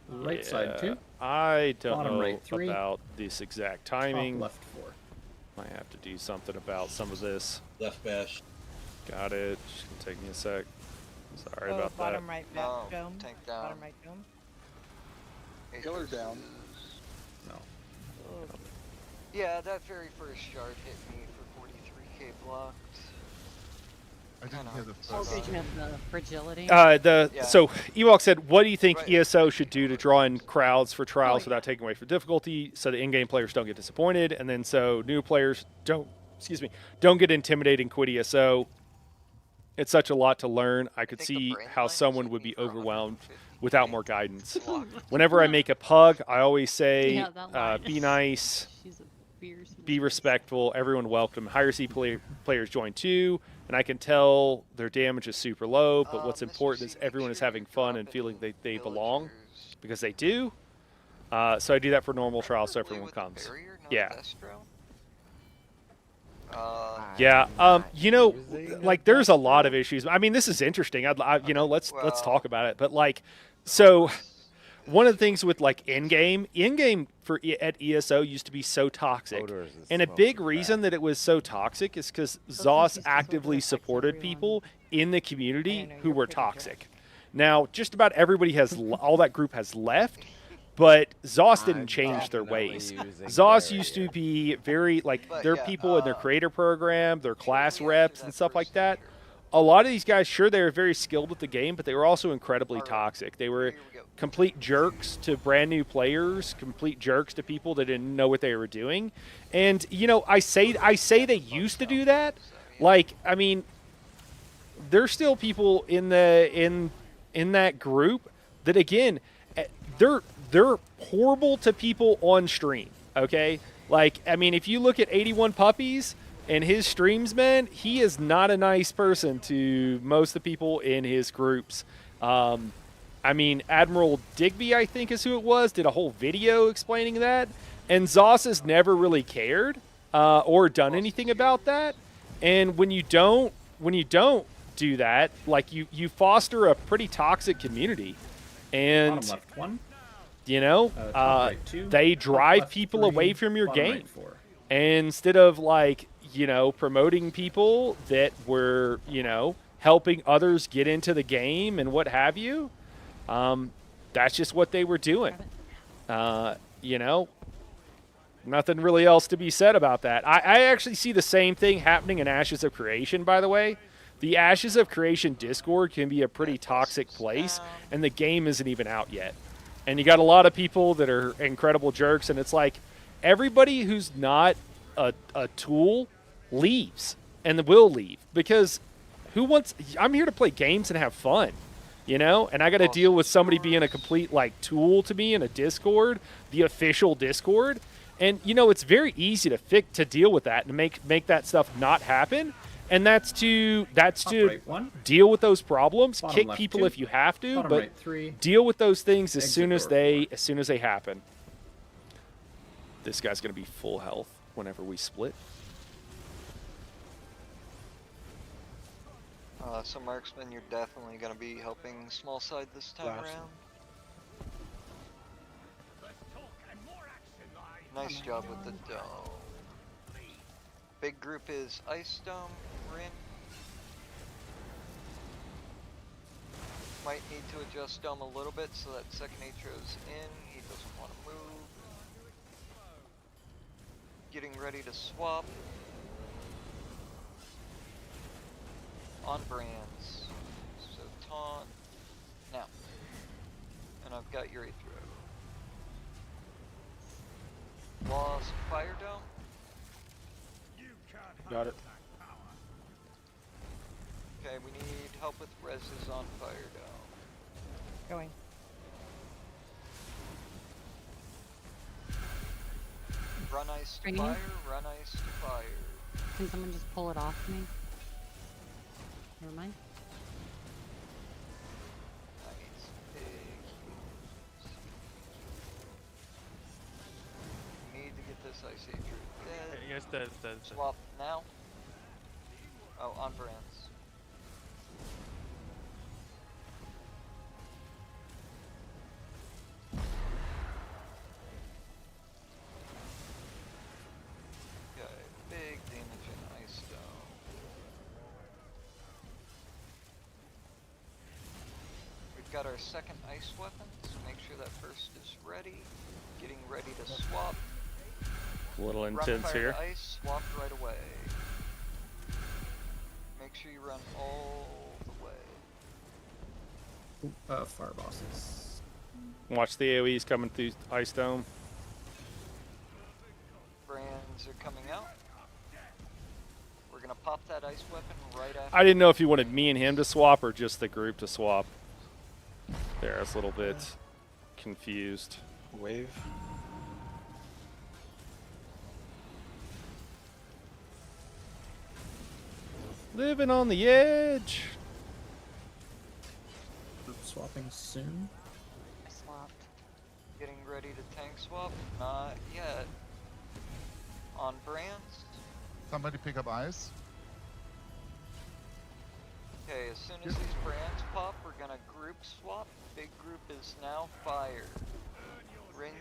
Right side 2. I don't Bottom know right 3. about this exact timing. Top left 4. Might have to do something about some of this. Left bash. Got it. Just gonna take me a sec. Sorry about bottom that. right No, dome. tank down. Bottom right dome. Killer down. No. Oh, Yeah, that very first shard hit me for 43k blocked. I didn't hear the Oh, first. Speaking of the fragility. Yeah. So Ewok said, "What do you think Right. ESO should do to draw in crowds for trials Oh, without taking away from difficulty, so the in-game players don't get disappointed, and then so new players don't get intimidated and quit ESO? It's such a lot to learn. I could think the see brain how line someone hit would me be for overwhelmed 150K without more guidance. blocked. Whenever I make a pug, I always say, Yeah, that line. be nice, She's a fierce. be respectful, everyone welcome. Higher C players join too, and I can tell their damage is super low, but what's Mr. important is C, everyone make is sure having you're fun and dropping feeling they belong, villagers. because they do. So I do that for normal trials so Preferably everyone with the comes. barrier, not Yeah. Destro. Yeah, you know, like there's a lot of issues. I mean, this is interesting. Let's talk about it. But like, so one of the things with like in-game for at ESO used to be so toxic, and a big reason that it was so toxic is because ZOS actively supported people in the community who were toxic. Now, just about everybody all that group has left. But ZOS didn't change their ways. ZOS used to be very, like, their people in their creator program, their class reps and stuff like that. A lot of these guys, sure, they were very skilled with the game, but they were also incredibly toxic. They were complete jerks to brand new players, complete jerks to people that didn't know what they were doing. And, you know, I say they used to do that. Like, I mean, there's still people in that group that, again, they're horrible to people on stream, okay? Like, I mean, if you look at 81 Puppies and his streams, man, he is not a nice person to most of the people in his groups. I mean, Admiral Digby, I think is who it was, did a whole video explaining that, and ZOS has never really cared or done anything about that. And when you don't do that, like you foster a pretty toxic community, and Bottom left 1. you know, top right 2. they drive left people 3, away from your bottom game. right 4. And instead of, like, you know, promoting people that were, you know, helping others get into the game and what have you, that's just what they were doing. You know, nothing really else to be said about that. I actually see the same thing happening in Ashes of Creation, by the way. The Ashes of Creation Discord can be a pretty toxic place, and the game isn't even out yet. And you got a lot of people that are incredible jerks, and it's like everybody who's not a tool leaves and will leave, because I'm here to play games and have fun, you know, and I got to deal with somebody being a complete like tool to me in a Discord, the official Discord. And, you know, it's very easy to deal with that and make that stuff not happen. And that's to deal with those problems, Bottom kick left people 2. if you have to, Bottom but right 3. deal with those things as Exit soon as they happen. This guy's going to be full health whenever we split. So Marksman, you're definitely going to be helping small side this time around. Nice job with the dome. Big group is Ice Dome, Rin. Might need to adjust Dome a little bit so that second Atro's in. He doesn't want to move. Getting ready to swap. On brands. So taunt. Now. And I've got your Aetro. Lost Fire Dome. Got it. Okay, we need help with reses on Fire Dome. Going. Run ice to Bringing fire, run ice to fire. Can someone just pull it off me? Never mind. I need some big cubes. this Ice Age Druid dead. Yes, dead. Swap now. Oh, on brands. Okay, big damage in Ice Dome. We've got our second ice weapon, so make sure that first is ready. Getting ready to swap. A little Run intense fire here. to ice, swap right away. Make sure you run all the way. Fire bosses. Watch the AoEs coming through Ice Dome. Brands are coming out. We're gonna pop that ice weapon right after. I didn't know if you wanted me and him to swap or just the group to swap. There, I was a little bit confused. Wave. Living on the edge. Group swapping soon. I swapped. Getting ready to tank swap? Not yet. On brands? Somebody pick up ice. Okay, as soon as these brands pop, we're gonna group swap. Big group is now fire. Ring.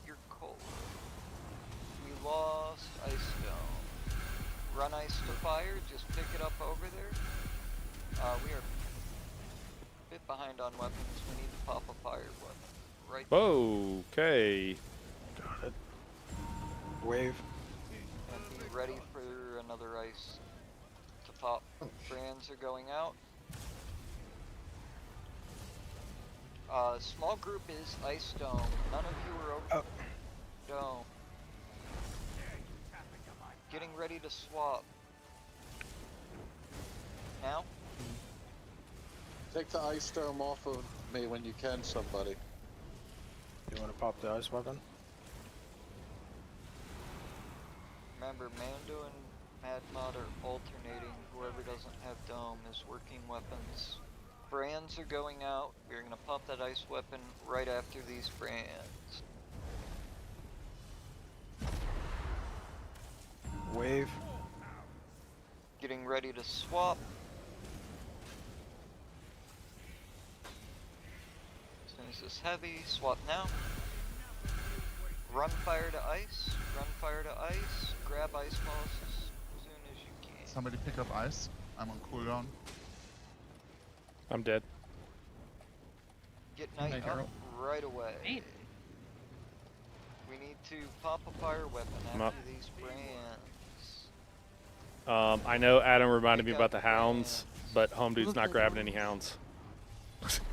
You're cold. We lost Ice Dome. Run ice to fire, just pick it up over there. We are a bit behind on weapons. We need to pop a fire weapon. Right there. Whoa, okay. Got it. Wave. And be ready for another ice to pop. Brands are going out. Small group is Ice Dome. None of you are over Dome. Getting ready to swap. Now? Take the ice dome off of me when you can, somebody. You want to pop the ice weapon? Remember, Mando and Mad Mod are alternating. Whoever doesn't have Dome is working weapons. Brands are going out. We're gonna pop that ice weapon right after these brands. Wave. Getting ready to swap. As soon as it's heavy, swap now. Run fire to ice. Run fire to ice. Grab ice balls as soon as you can. Somebody pick up ice. I'm on cooldown. I'm dead. Get Knight Knight up arrow. right away. Hey. We need to pop a fire weapon I'm after up. these brands. I know Adam reminded me Pick about up the hounds, brands. but Home Dude's not Okay. grabbing any hounds.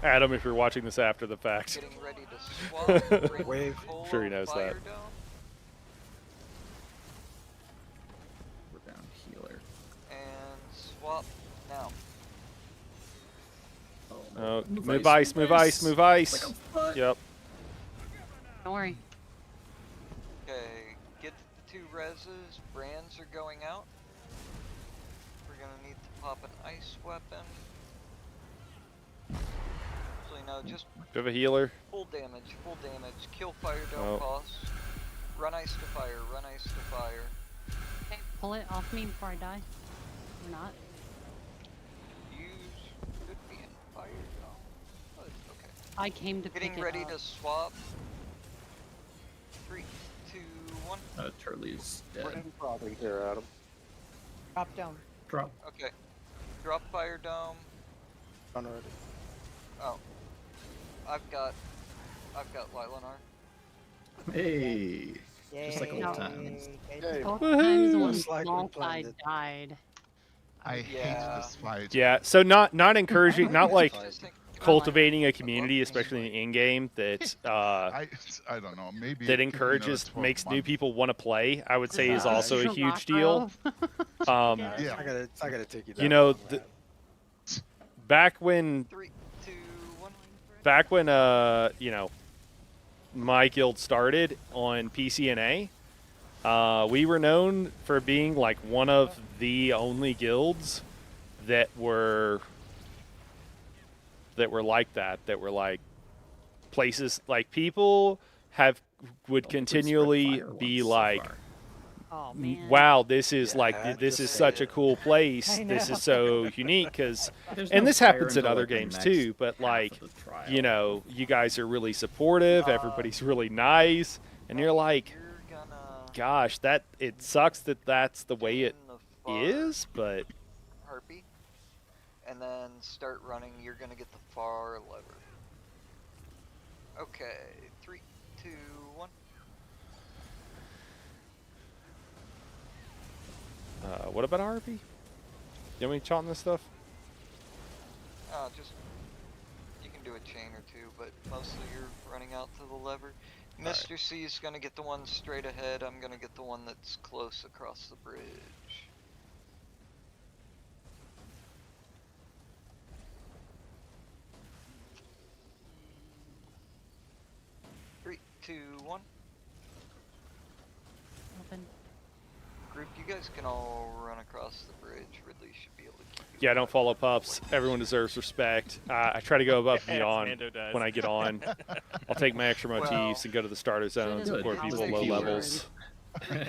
Adam, if you're watching this after the fact. Getting ready to swap. Bring Wave. full Sure he knows fire that. Dome. We're down healer. And swap now. Oh, Oh, move ice, move ice, move ice. Like a foot. Yep. Don't worry. Okay, get the two reses. Brands are going out. We're gonna need to pop an ice weapon. Actually, no, just Do you have a healer? full damage, full damage. Kill fire dome Oh. cost. Run ice to fire, run ice to fire. Okay, pull it off me before I die. Or not. You should be in fire dome. But it's okay. I came to Getting pick it ready up. to swap. 3, 2, 1. Turley's We're dead. in probably here, Adam. Drop down. Drop. Okay. Drop fire dome. Done already. Oh. I've got Lilanar. Hey. Yay. Just like old No. times. Yay. Both times when Just like we small planned side it. died. I hate Yeah. this fight. Yeah, so not encouraging, not like Just think- cultivating a community, especially in the in-game, that I don't know. Maybe that you know, encourages, 12 makes new months. people want to play. I would say is Yeah. also a huge deal. Nah, it's Yeah. not gonna take you that You know, long, man. back when 3, 2, 1. you know, my guild started on PCNA, we were known for being like one of the only guilds that were like that, that were like places like people have would continually be like, Oh man. wow, this is this just is such a saying. cool place. I This know. is so unique because, There's and no this fire happens in until, other like, the games next too. But half like, of the trial. you know, you guys are really supportive. Everybody's really nice, and you're like, You're gonna gosh, that it sucks that that's the way it in the far is, but harpy, and then start running. You're gonna get the far lever. Okay, 3, 2, 1. what about RP? You want me to chant this stuff? Just you can do a chain or two, but mostly you're running out to the lever. Mr. C is gonna get the one straight ahead. I'm gonna get the one that's close across the bridge. Three, 2, 1. Open. Group, you guys can all run across the bridge. Ridley should be able to keep you. Yeah, don't follow pups. Everyone deserves respect. I try to go above and Yes, beyond Mando does. when I get on. I'll take my extra motifs Well, and go to the starter zone, Good. support How's people the low keyword? levels. 3, 2,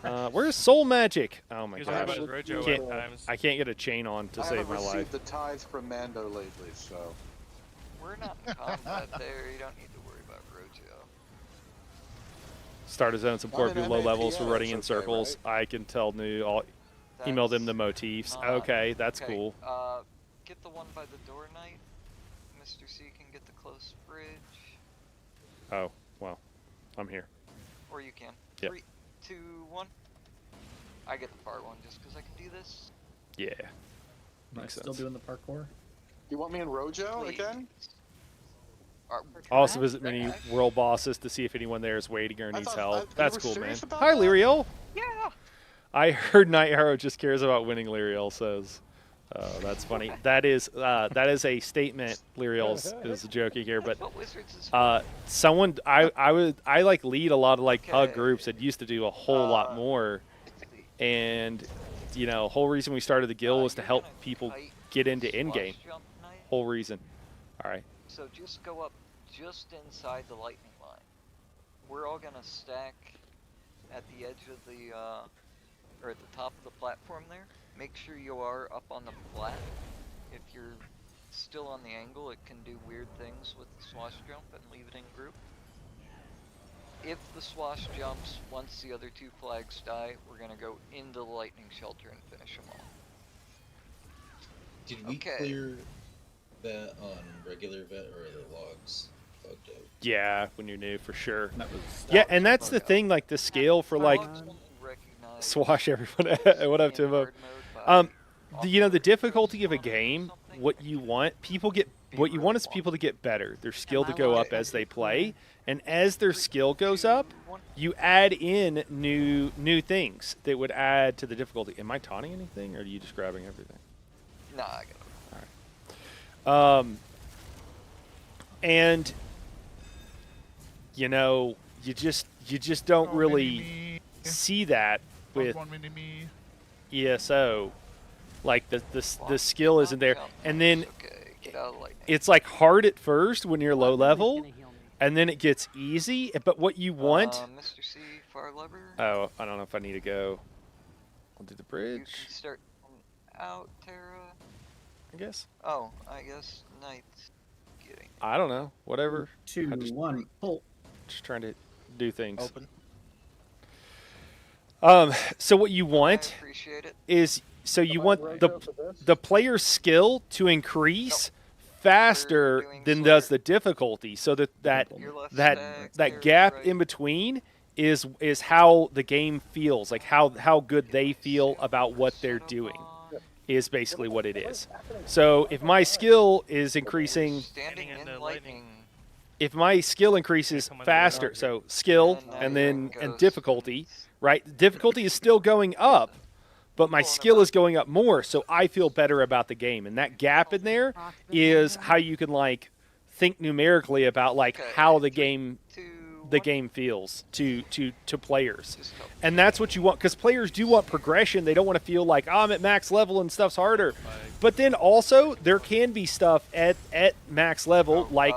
1. Where's Soul Magic? Oh my He was talking gosh. about his Rojo Can't- at times. I can't get a chain on to I save haven't my received life. the tithes from Mando lately, so. We're not in combat there. You don't need to worry about Rojo. Starter zone support I'm in people low levels for MAPS, running in okay, circles. I can tell new. I'll email them the motifs. not- Okay, that's okay, cool. Get the one by the door knight. Mr. C can get the close bridge. Oh, well, I'm here. Or you can. Yep. 3, 2, 1. I get the far one just because I can do this. Yeah. Am I Makes still sense. doing the parkour? You want me in Rojo Please. again? Also visit many world bosses to see if anyone there is waiting or I needs thought- help. you That's were cool, man. serious about Hi, that? Lyriel. Yeah. I heard Night Arrow just cares about winning. Lyriel says. That's funny. That is a statement. Lyriel's is joking here, but What wizards is someone I like lead a lot of like pug Okay. groups that used to do a whole lot more, and you know, whole reason we started the guild was to you're help gonna people kite get into swash in-game. jump knight. Whole reason. All right. So just go up just inside the lightning line. We're all gonna stack at the edge of the or at the top of the platform there. Make sure you are up on the flat. If you're still on the angle, it can do weird things with the swash jump and leave it in group. If the swash jumps, once the other 2 flags die, we're gonna go into the lightning shelter and finish them all. Did we Okay. clear that on regular vet or are the logs bugged out? Yeah, when you're new, for sure. That was Yeah, and that's the thing. Like the scale for like Logs won't recognize swash everyone. What up, in Timbo? hard mode by You know, the off difficulty of a or game. something. What you want what you want is people to get better. Their skill to go up as they play, and as their skill goes up, you add in new things that would add to the difficulty. Am I taunting anything, or are you just grabbing everything? Nah, I got it. And you know, you just don't really see that with One mini me. ESO. Like the skill isn't there, and then Okay, get out of the lightning. it's like hard at first when you're low Ridley's level, gonna heal me. and then it gets easy. But what you want? Mr. C, far lever. Oh, I don't know if I need to go. I'll do the You bridge, can start out, Terra. I guess. Oh, I guess Knight's getting. I don't know. Whatever. 2, I just- 1, pull. Just trying to do things. Open. So what you I want appreciate it. is you want the player's skill to increase faster We're doing than Slayer. does the difficulty, so that Your left that stack, gap right. in between is how the game feels, like how good they feel about what they're doing is basically what it is. So if my skill is increasing, Standing Standing in in the lightning. if my skill increases Come on, faster, Lord. so skill now and you're then in and ghost difficulty, and- right? Difficulty is still going up, but my skill is going up more, so I feel better about the game. And that gap in there is how you can like think numerically about like Okay, how the 3, game 2, the 1. game feels to players. Just help. And that's what you want, because players do want progression. They don't want to feel like, oh, I'm at max level and stuff's harder. But then also there can be stuff at max level, like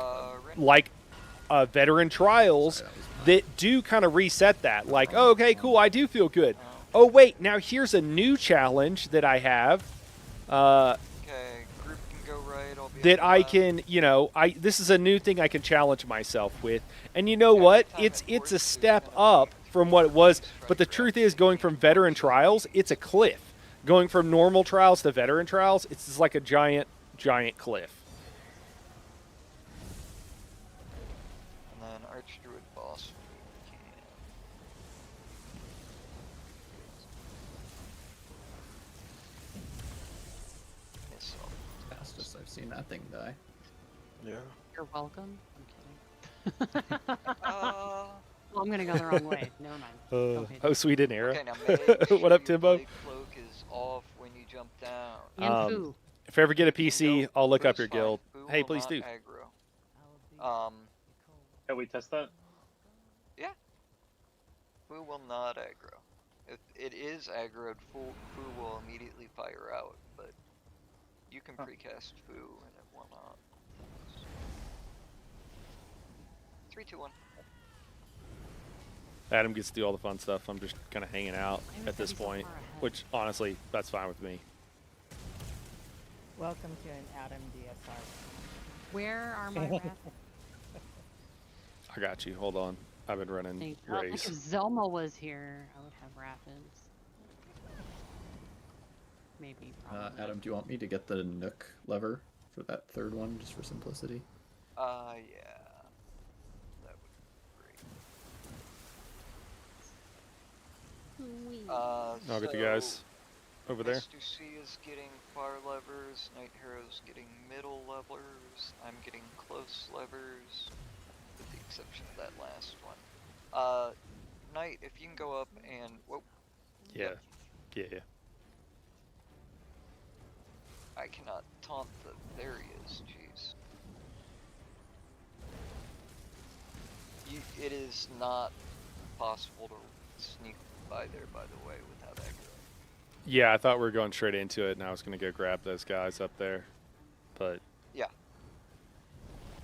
Ren- veteran trials, that do kind of reset that. Like, oh, okay, cool, I do feel good. Oh, wait, now here's a new challenge that I have. Okay, group can go right. I'll be that on the I left. can, this is a new thing I can challenge myself with. And you know what? It's a step up from what it was. But the truth is, going from veteran trials, it's a cliff. Going from normal trials to veteran trials, it's just like a giant, giant cliff. And then Archdruid boss. We can. Miss all. Fastest I've seen that thing die. Yeah. You're welcome. I'm kidding. Well, I'm gonna go the wrong way. Never mind. Go ahead. Oh, sweet and arrow. Okay, now make sure What up, your Timbo? blade cloak is off when you jump down. And Foo. If I ever get a PC, I'll look up Foo's your fine. guild. Foo Hey, will please not do. aggro. Can we test that? Yeah. Foo will not aggro. If it is aggroed, Foo will immediately fire out, but you can precast Foo and it will not. 3, 2, 1. Adam gets to do all the fun stuff. I'm just kind of hanging out at this point, which honestly, that's fine with me. Welcome to an Adam DSR. Where are my rapids? I got you. Hold on. I've been running Thank God. If race. Zelma was here, I would have rapids. Maybe. Probably. Adam, do you want me to get the Nook lever for that third one, just for simplicity? Yeah. That would be great. I'll get the guys over there. Mr. C is getting far levers, Night Hero's getting middle levers, I'm getting close levers, with the exception of that last one. Knight, if you can go up and... Whoa. Yeah. Yeah. I cannot taunt the... There he is, jeez. It is not possible to sneak by there, by the way, without aggro. Yeah, I thought we were going straight into it, and I was going to go grab those guys up there. But yeah,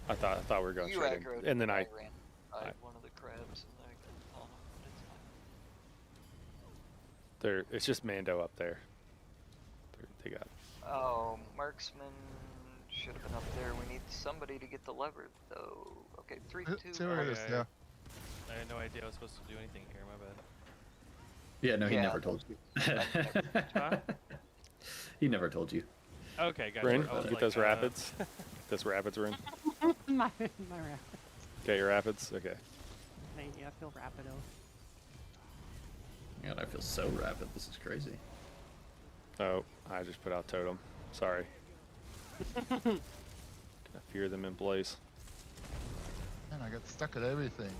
I thought we were going straight in. And then I ran by one of the crabs and I got on him, but it's fine. it's just Mando up there. They got. Oh, marksman should have been up there. We need somebody to get the lever, though. Okay, 3, 2, 1. Yeah. I had no idea I was supposed to do anything here. My bad. Yeah, no, he Yeah. never told you. Huh? He never told you. Okay, guys. Bryn, you get those rapids. Those rapids are in. my rapids. Okay, your rapids. Okay. Thank you. I feel rapido. God, I feel so rapid. This is crazy. Oh, I just put out totem. Sorry. Gonna fear them in place. Man, I got stuck at everything.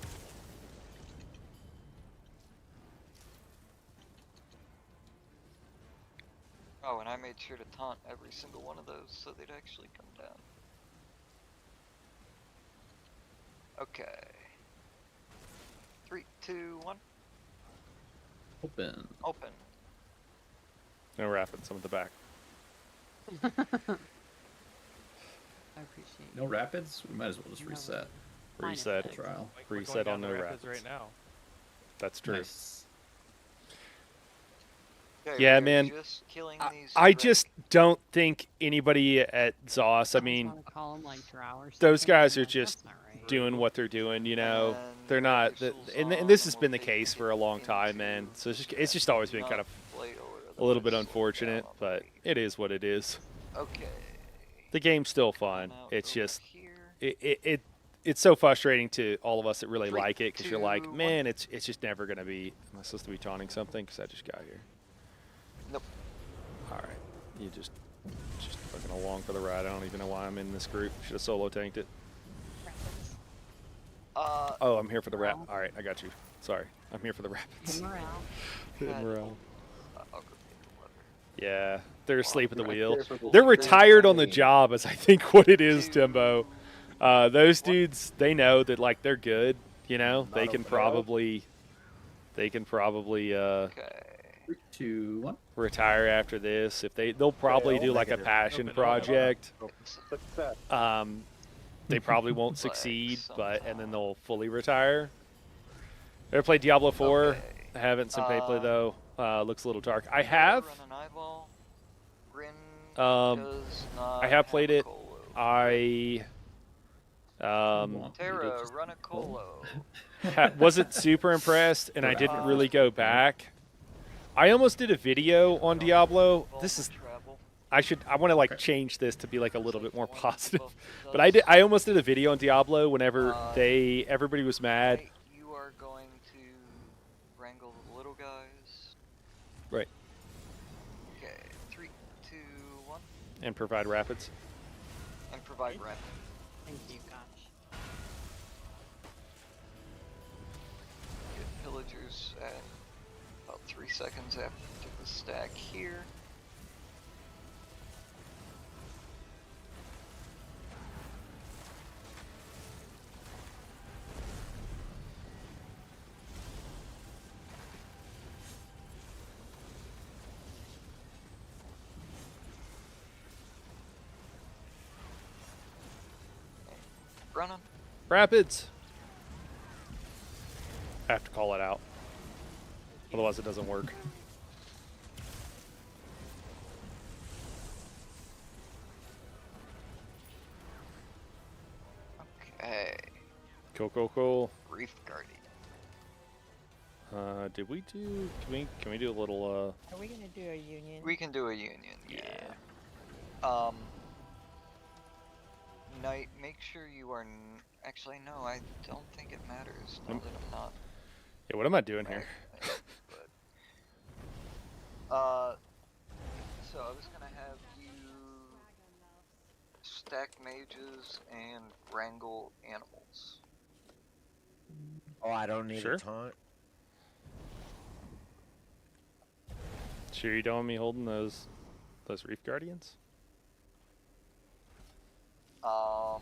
Oh, and I made sure to taunt every single one of those so they'd actually come down. Okay. 3, 2, 1. Open. Open. No rapids. Some at the back. I appreciate No rapids? We might as well just reset. Reset. Trial. We're Reset going on down no the rapids. right now. That's true. Nice. Okay, Yeah, we're man. Just killing these I crabs. just don't think anybody at ZOS, I mean, wanna call 'em, like, drow or those something, guys I'm are like, just that's not right. doing what they're doing, you know. And They're not, Reversals and on, this has and been we'll the take case it for a long time, man. into So it's just always been kind of Flail or a little bit otherwise slow unfortunate, down on but the it is what it is. Okay. The game's still fun. Come out It's over just here. it's so frustrating to all of us that really 3, like it because you're 2, like, 1. man, it's just never gonna be. Am I supposed to be taunting something? Because I just got here. Nope. All right, you just fucking along for the ride. I don't even know why I'm in this group. Should have solo tanked it. Rapids. Oh, I'm here for the rap. All right, I got you. Sorry, I'm here for the rapids. Good morale. Good God. morale. I'll go get the lever. Yeah, they're asleep at the Right wheel. there for the They're lever. retired on the job, is I think what it is, Timbo. Those dudes, they know that like they're good. You know, they can probably Okay. 3, 2, 1. retire after this. If they'll probably do like a passion project. Success. They probably won't Like succeed, somehow. and then they'll fully retire. Ever played Diablo 4? Okay. I haven't. Some gameplay though. Looks a little dark. I have. Run an eyeball. Rin does not I have played it. Colo. I Terra, run a colo. wasn't super impressed, and I didn't really go back. I almost did a video on Diablo. This is. I want to like change this to be like a little bit more positive. But I almost did a video on Diablo whenever everybody was mad. You are going to wrangle the little guys. Right. Okay, 3, 2, 1. And provide rapids. And provide rapids. Thank you, gosh. Get pillagers at about 3 seconds after the stack here. Running. Rapids. I have to call it out. Otherwise it doesn't work. Okay. Cool. Reef Guardian. Did we do? Can we do a little? Are we gonna do a union? We can do a union. Yeah. Knight, make sure you are. Actually, no. I don't think it matters. Now that I'm not. Yeah. What am I doing here? So I was gonna have you stack mages and wrangle animals. Oh, I don't need a taunt. Sure you don't want me holding those Reef Guardians? Well,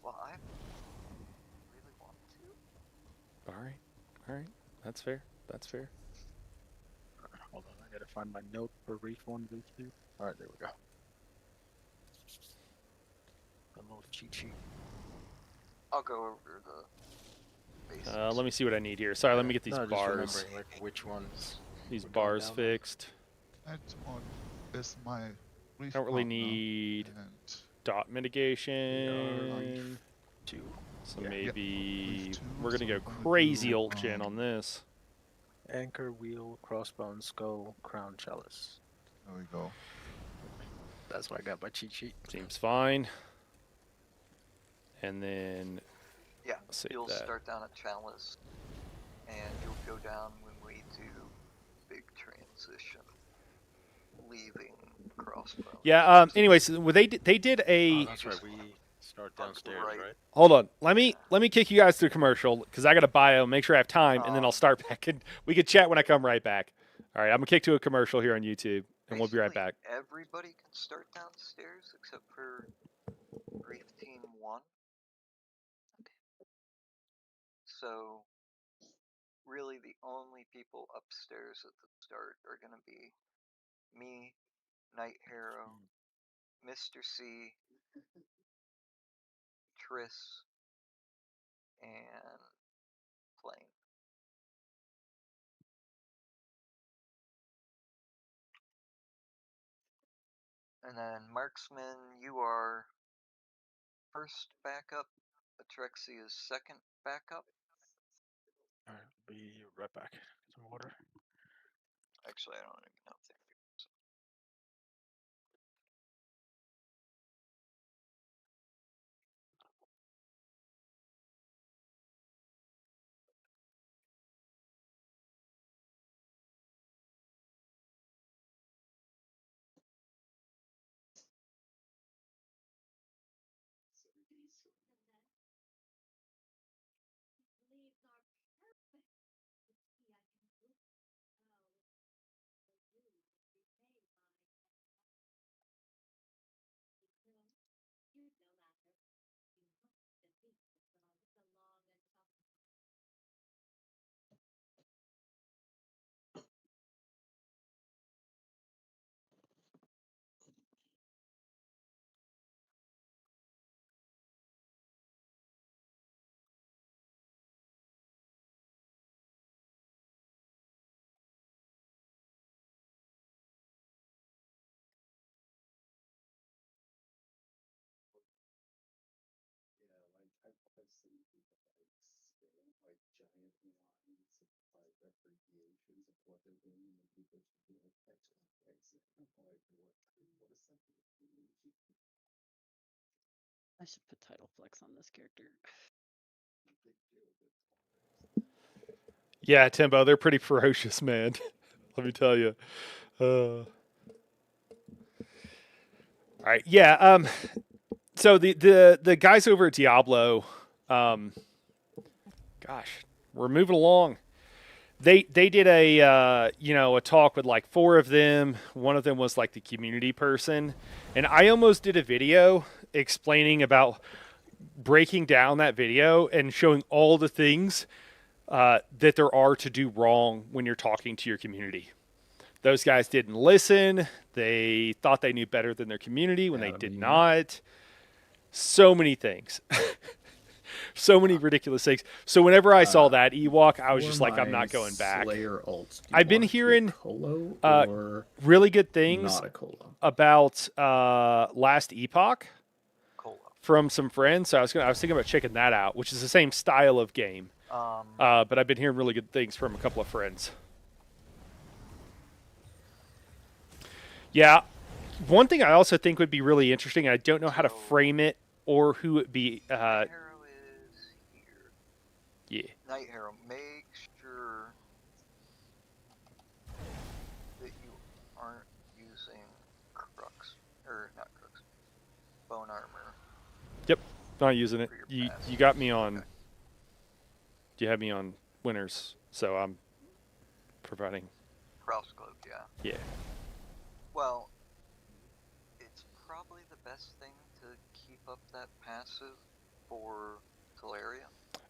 I really want to. All right. That's fair. Hold on, I gotta find my note for Reef 1, Reef 2. Alright, there we go. A little cheat sheet. I'll go over the basics. Let me see what I need here. Sorry, let me get these bars. Just remembering, like, which ones. These bars fixed. That's on this my. I don't really need dot mitigation. 2. So maybe we're gonna go crazy ult gen on this. Anchor, wheel, crossbone, skull, crown, chalice. There we go. That's why I got my cheat sheet. Seems fine. And then you'll start down at chalice, and you'll go down when we do big transition, leaving crossbow. Yeah. Anyways, they did a. Oh, that's right. We start downstairs, right? Hold on. Let me kick you guys through commercial because I got a bio. Make sure I have time, and then I'll start back. And we can chat when I come right back. All right. I'm gonna kick to a commercial here on YouTube, and we'll be right back. Everybody can start downstairs except for Reef Team 1. Okay. So, really, the only people upstairs at the start are gonna be me, Night Hero, Mr. C, Triss, and Plane. And then Marksman, you are first backup. Atrexia is second backup. Alright, I'll be right back. Get some water. Actually, I don't even know if they I should put title flex on this character. Yeah, Timbo, they're pretty ferocious, man. Let me tell you. All right, yeah. So the guys over at Diablo, gosh, we're moving along. They did a a talk with like 4 of them. One of them was like the community person, and I almost did a video explaining about breaking down that video and showing all the things that there are to do wrong when you're talking to your community. Those guys didn't listen. They thought they knew better than their community when they did not. So many things. So many ridiculous things. So whenever I saw that Ewok, I was just like, I'm not going back. I've been hearing really good things about Last Epoch from some friends. So I was thinking about checking that out, which is the same style of game. But I've been hearing really good things from a couple of friends. Yeah. One thing I also think would be really interesting, and I don't know how to frame it or who it be. Night Harrow is here. Yeah. Night Harrow, make sure that you aren't using crux, or not crux, bone armor. Yep, not using it. You got me on. Okay. You had me on winners, so I'm providing. Crosscloak, yeah. Yeah. Well, it's probably the best thing to keep up that passive for Teleria.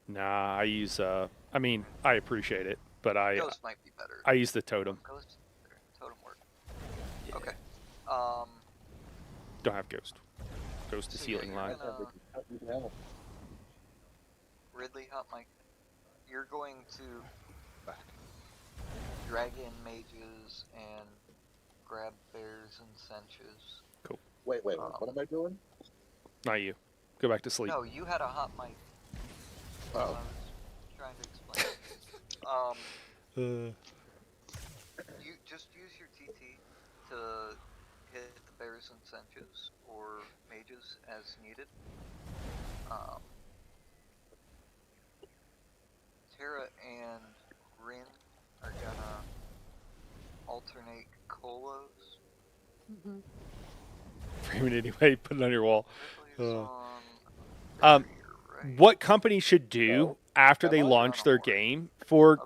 Nah, I use. I mean, I appreciate it, but Ghost might be better. I use the totem. Ghost, totem work. Yeah. Okay. Don't have ghost. Ghost is healing line. Ridley, hot mic. You're going to drag in mages and grab bears and cinches. Cool. Wait, what am I doing? Not you. Go back to sleep. No, you had a hot mic. Oh. I was trying to explain. You just use your TT to hit the bears and cinches or mages as needed. Terra and Rin are gonna alternate colos. Frame it anyway. Put it on your wall. What companies should do after they launch their game for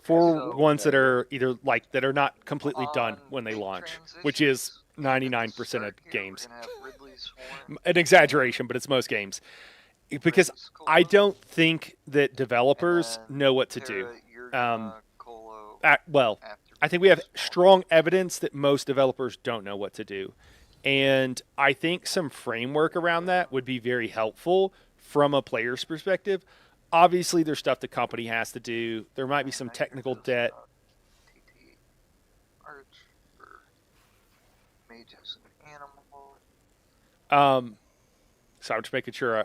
ones that are either like that are not completely done when they launch, which is 99% of games. An exaggeration, but it's most games. Because I don't think that developers know what to do. Well, I think we have strong evidence that most developers don't know what to do. And I think some framework around that would be very helpful from a player's perspective. Obviously, there's stuff the company has to do. There might be some technical debt. So I'm just making sure.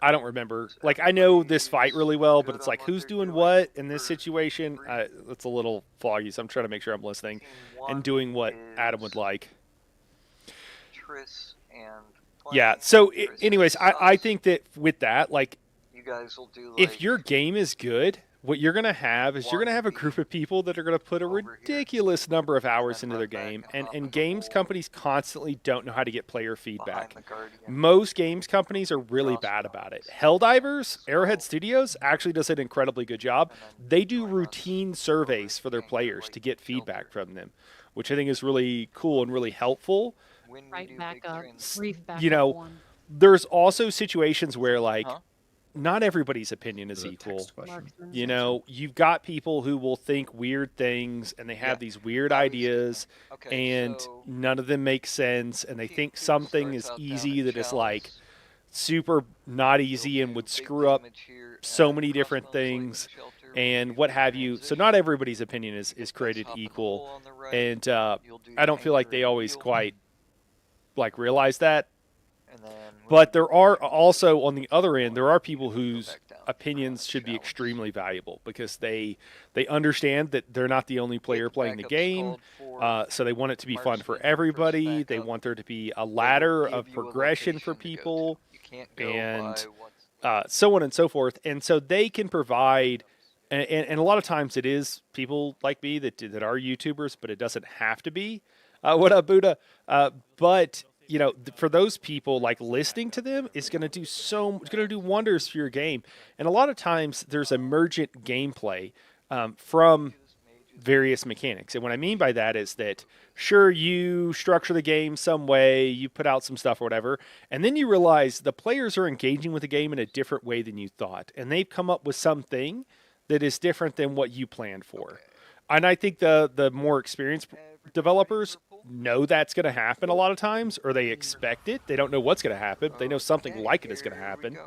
I don't remember. Like, I know this fight really well, but it's like, who's doing what in this situation? It's a little foggy, so I'm trying to make sure I'm listening and doing what Adam would like. Yeah, so anyways, I think that with that, like, you guys will do, if your game is good, what you're going to have is you're going to have a group of people that are going to put a ridiculous number of hours into their game, and games companies constantly don't know how to get player feedback. Most games companies are really bad about it. Helldivers, Arrowhead Studios, actually does an incredibly good job. They do routine surveys for their players to get feedback from them, which I think is really cool and really helpful. Right back up. Reef back you know, up one. There's also situations where, like, not everybody's opinion is equal. You know, you've got people who will think weird things and they have these weird ideas and none of them make sense, and they think something is easy that is like super not easy and would screw up so many different things and what have you. So not everybody's opinion is created equal, and I don't feel like they always quite like realize that. But there are also, on the other end, there are people whose opinions should be extremely valuable because they understand that they're not the only player playing the game, so they want it to be fun for everybody. They want there to be a ladder of progression for people, and so on and so forth. And so they can provide, and a lot of times it is people like me that are YouTubers, but it doesn't have to be. What up, Buddha? But you know, for those people, like listening to them is going to do wonders for your game. And a lot of times there's emergent gameplay from various mechanics. And what I mean by that is that, sure, you structure the game some way, you put out some stuff or whatever, and then you realize the players are engaging with the game in a different way than you thought. And they've come up with something that is different than what you planned for. And I think the more experienced developers know that's going to happen a lot of times, or they expect it. They don't know what's going to happen, but they know something like it is going to happen.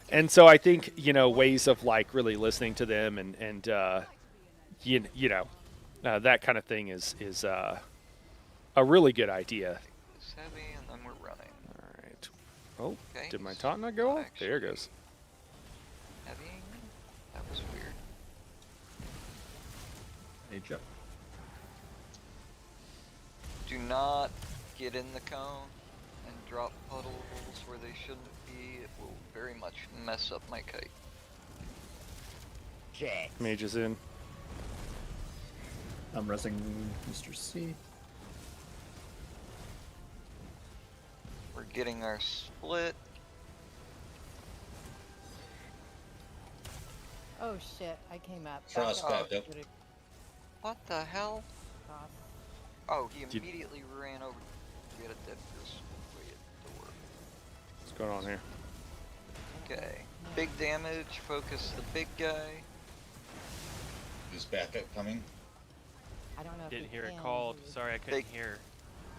And so I think, you know, ways of like really listening to them and you know, that kind of thing is a really good idea. Heavy, and then we're running. All right. Oh, did my taunt not go off? There it goes. Heavy? That was weird. Hey, Jeff. Do not get in the cone and drop puddles where they shouldn't be. It will very much mess up my kite. Mage is in. I'm resing Mr. C. We're getting our split. Oh shit, I came up. Frost backed up. What the hell? Frost. Oh, he immediately ran over to get a dead person way at the door. What's going on here? Okay. Big damage, focus the big guy. Is backup coming? I don't know. Didn't hear it called. Sorry, I couldn't hear.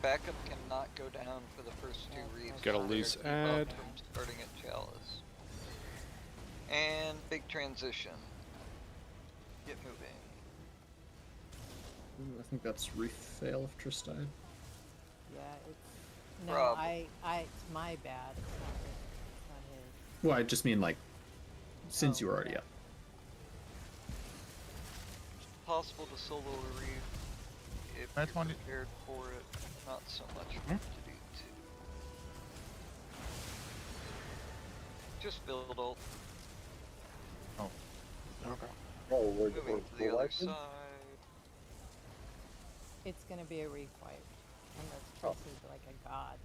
Backup cannot go down for the first two reefs. Got a loose ad. From starting at Chalice. And big transition. Get moving. Ooh, I think that's Reef fail if Triss died. Yeah, it's no. Probably. It's my bad. It's not his. Well, I just mean like, since you were already up. Possible to solo a reef if That's you're one. prepared for it. Not so much to do too. Just build ult. Oh. Okay. Oh, we're Moving to the other watching? side. It's gonna be a reef wipe, unless Triss is like a god.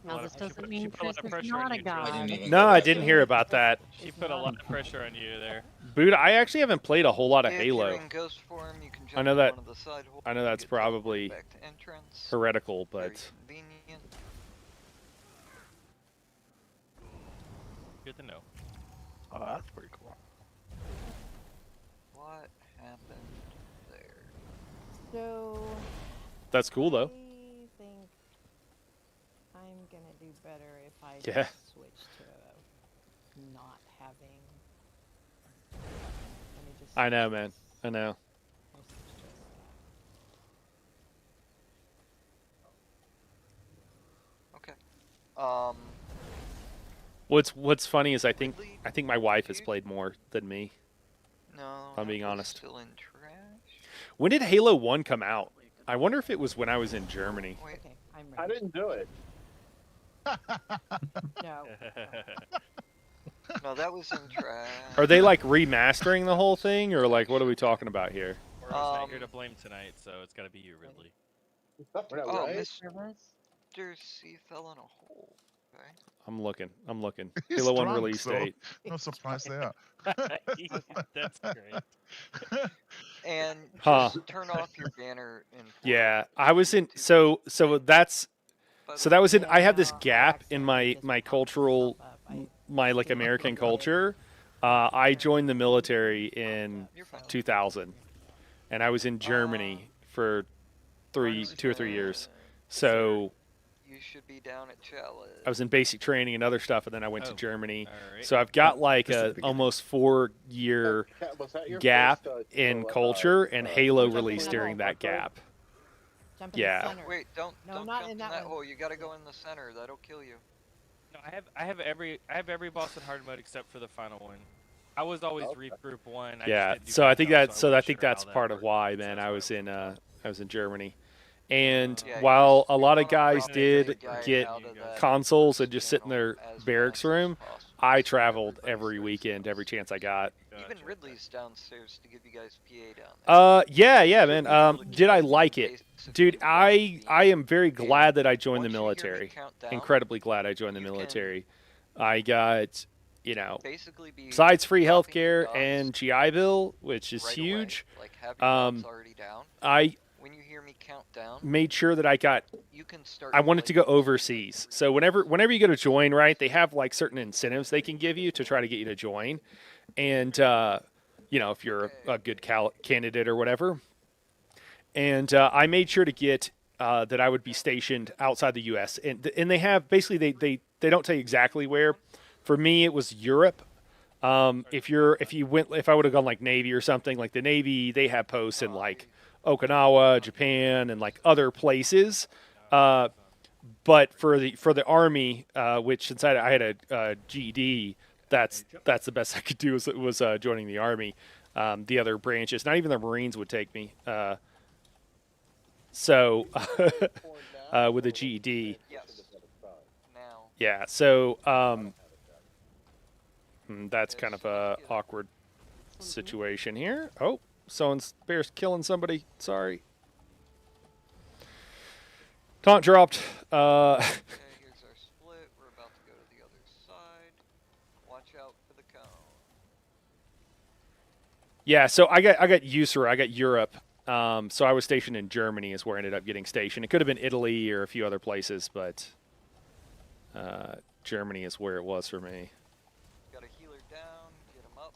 Now this doesn't mean put a lot of Chris is pressure on not a you, god. No, I didn't hear about that. She put a lot of pressure on you there. Buddha, I actually haven't played a whole lot of If Halo. you're in ghost form, you can jump I know in that. one of the side holes, I know that's get probably back to entrance. heretical, Very but convenient. Good to know. Oh, that's pretty cool. What happened there? So. that's cool though. I think I'm gonna do better if I Yeah. just switch to not having. Let me just. I know, man. I know. I'll switch to a stat. Okay. What's funny is I think my wife has played more than me. No. If I'm being that was honest. Still in trash. When did Halo 1 come out? I wonder if it was when I was in Germany. Wait. Okay, I'm I ready. didn't do it. No. No, that was in trash. Are they like remastering the whole thing, or like what are we talking about here? We're not here to blame tonight, so it's got to be you, Ridley. We're not Oh, right. Mr. C fell in a hole. Okay. I'm looking. He's Halo 1 drunk, release so date. No surprise there. That's great. And Huh. just turn off your banner in. Yeah, I was in. So that was in. I have this gap in my cultural, my like American culture. I joined the military in 2000, and I was in Germany for 2 or 3 years. So You should be down at Chalice. I was in basic training and other stuff, and then I went to Oh, Germany. alright. So I've got like a almost 4-year Was that your gap first, in culture, and Halo released during that gap. Jump in Yeah. the center. Wait, don't No, don't not jump in in that that one. hole. You gotta go in the center. That'll kill you. No, I have every boss in hard mode except for the final one. I was always Reef Group 1. Yeah, just so I think backup, that so I wasn't think sure how that's that part of worked, why, so man. that's I was in Germany, and Yeah, while a we lot of wanna guys probably did the guy get out of that consoles and first just sit in their channel as barracks fast as room, possible, I so traveled everybody every starts weekend, every chance I got. Even Ridley's downstairs to give you guys PA down there. Yeah, man. Did I like it, dude? I am very glad that I joined the once you hear me military. count down, Incredibly glad I joined the you can military. I got, you know, basically be besides free dropping your healthcare dots and GI Bill, which is right huge. away, like have your dots already down. I When you hear me count down, made sure that I got. you can start. I wanted to go overseas. So whenever you go to join, right, they have like certain incentives they can give you to try to get you to join, and you know, if you're a good candidate or whatever. And I made sure to get that I would be stationed outside the U.S. and they have basically they don't tell you exactly where. For me, it was Europe. If I would have gone like Navy or something, like the Navy, they have posts in like Okinawa, Japan, and like other places. But for the Army, which since I had a GED, that's the best I could do was joining the Army. The other branches, not even the Marines would take me. So with a GED, yeah. So that's kind of a awkward situation here. Oh, bear's killing somebody. Sorry. Taunt dropped. Okay, here's our split. We're about to go to the other side. Watch out for the cone. Yeah, so I got USERA, I got Europe. So I was stationed in Germany is where I ended up getting stationed. It could have been Italy or a few other places, but Germany is where it was for me. Got a healer down, get him up.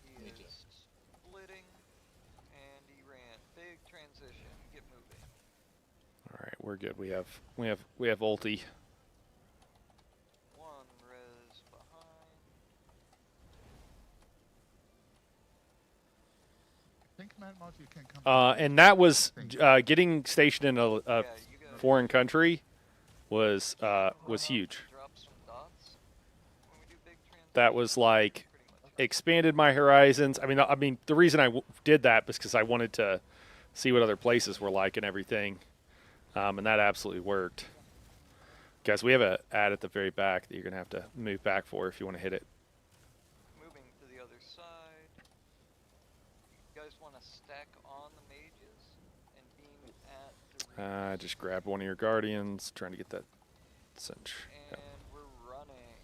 He is splitting, and he ran. Big transition, get moving. All right, we're good. We have ulti. One res behind. Think, man, Marty, you can come And that was getting stationed in a foreign country was huge. That was like expanded my horizons. I mean, the reason I did that was because I wanted to see what other places were like and everything, and that absolutely worked. Guys, we have an ad at the very back that you're gonna have to move back for if you want to hit it. Moving to the other side. You guys want to stack on the mages and beam at the I just grabbed one of your guardians, trying to get that cinch. and we're running.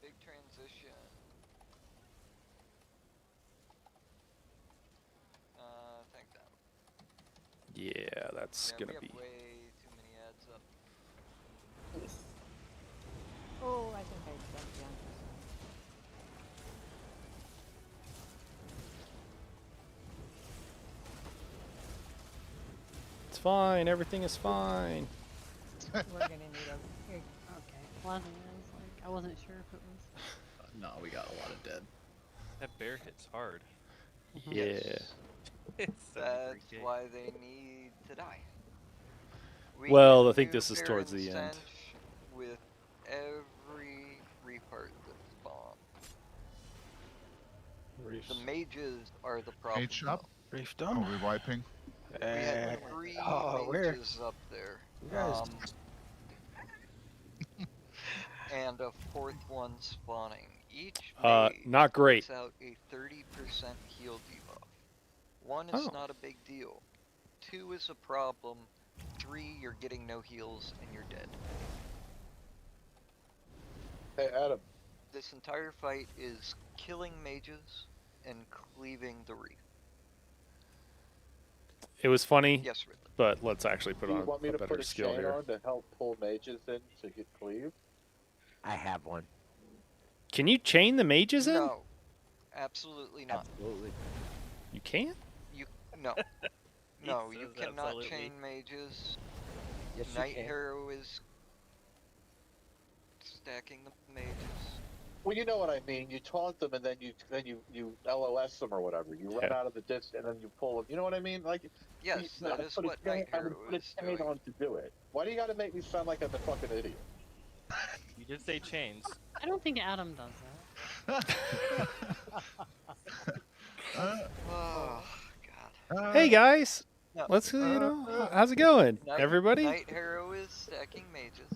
Big transition. Tank down. Yeah, that's Yeah, gonna we be. have way too many ads up. Oh, I think I jumped down. It's fine. Everything is fine. We're gonna need a. Okay. Well, I was like, I wasn't sure if it was. No, we got a lot of dead. That bear hits hard. Yeah. It's That's why they need to die. We Well, can I think do this is towards the Baron end. Stench with every repart that's spawned. Reef's. The mages are the problem. H up. Reef Oh, done. we're wiping. We had 3 where? mages up there. You guys. And a 4th one spawning. Each Not mage great. puts out a 30% heal debuff. 1 is Oh. not a big deal. 2 is a problem. 3, you're getting no heals and you're dead. Hey, Adam. This entire fight is killing mages and cleaving the reef. It was funny, Yes, Ridley. but let's actually put Do you on want me a to better put a skill chain here. on to help pull mages in to get cleave? I have one. Can you chain the mages in? No, absolutely not. Absolutely. You can't? No. No, you says cannot absolutely. chain mages. Yes, you Night can. Hero is stacking the mages. Well, you know what I mean. You taunt them, and then you LOS them or whatever. You run out of the disc, and then you pull them. You know what I mean? Like, yes, that is what Night Hero is doing. On to do it. Why do you got to make me sound like I'm a fucking idiot? You did say chains. I don't think Adam does that. Oh God. Hey guys, No. let's how's it going, everybody? Night Hero is stacking mages.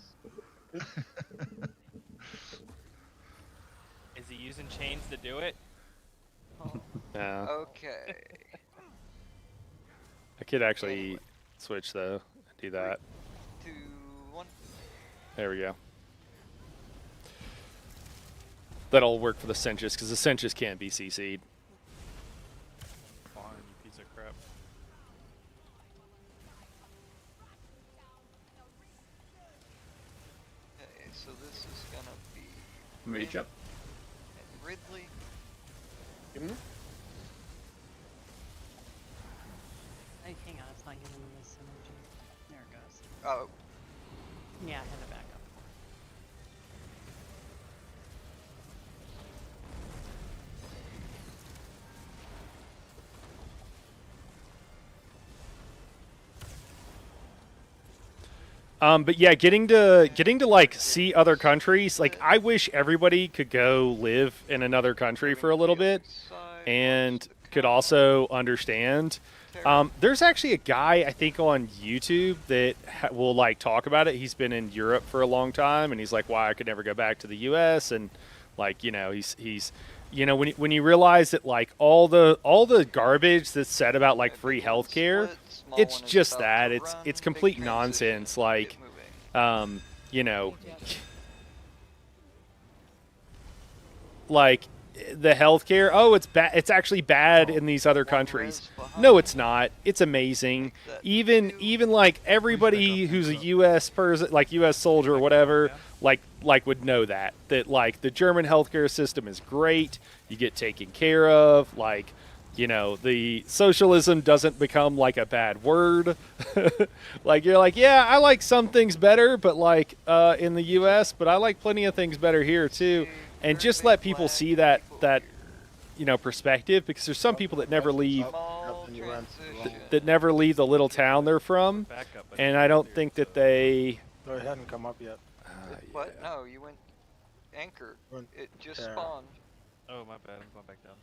Is he using chains to do it? No. Okay. I could actually switch though. Do that. 2, 1. There we go. That'll work for the Senchus, because the Senchus can't be CC'd. Fine, you piece of crap. Okay, so this is gonna be Mage up. and Ridley. Hey, hang on, it's not giving me this energy. There it goes. Oh, Yeah, I had it back up. But yeah, getting to like see other countries. Like, I wish everybody could go live in another country for a little bit, and could also understand. There's actually a guy I think on YouTube that will like talk about it. He's been in Europe for a long time, and he's like, "Why I could never go back to the U.S." And like, he's when you realize that like all the garbage that's said about like free healthcare, it's just that it's complete nonsense. Like, like the healthcare. Oh, it's bad. It's actually bad in these other countries. No, it's not. It's amazing. Even like everybody who's a U.S. person, like U.S. soldier or whatever, like would know that like the German healthcare system is great. You get taken care of. Like, the socialism doesn't become like a bad word. Like, you're like, yeah, I like some things better, but like in the U.S., but I like plenty of things better here too. And just let people see that perspective, because there's some people that never leave the little town they're from, and I don't think that they. No, it hadn't come up yet. What? No, you went anchor. It just spawned. Oh, my bad. I'm going back down.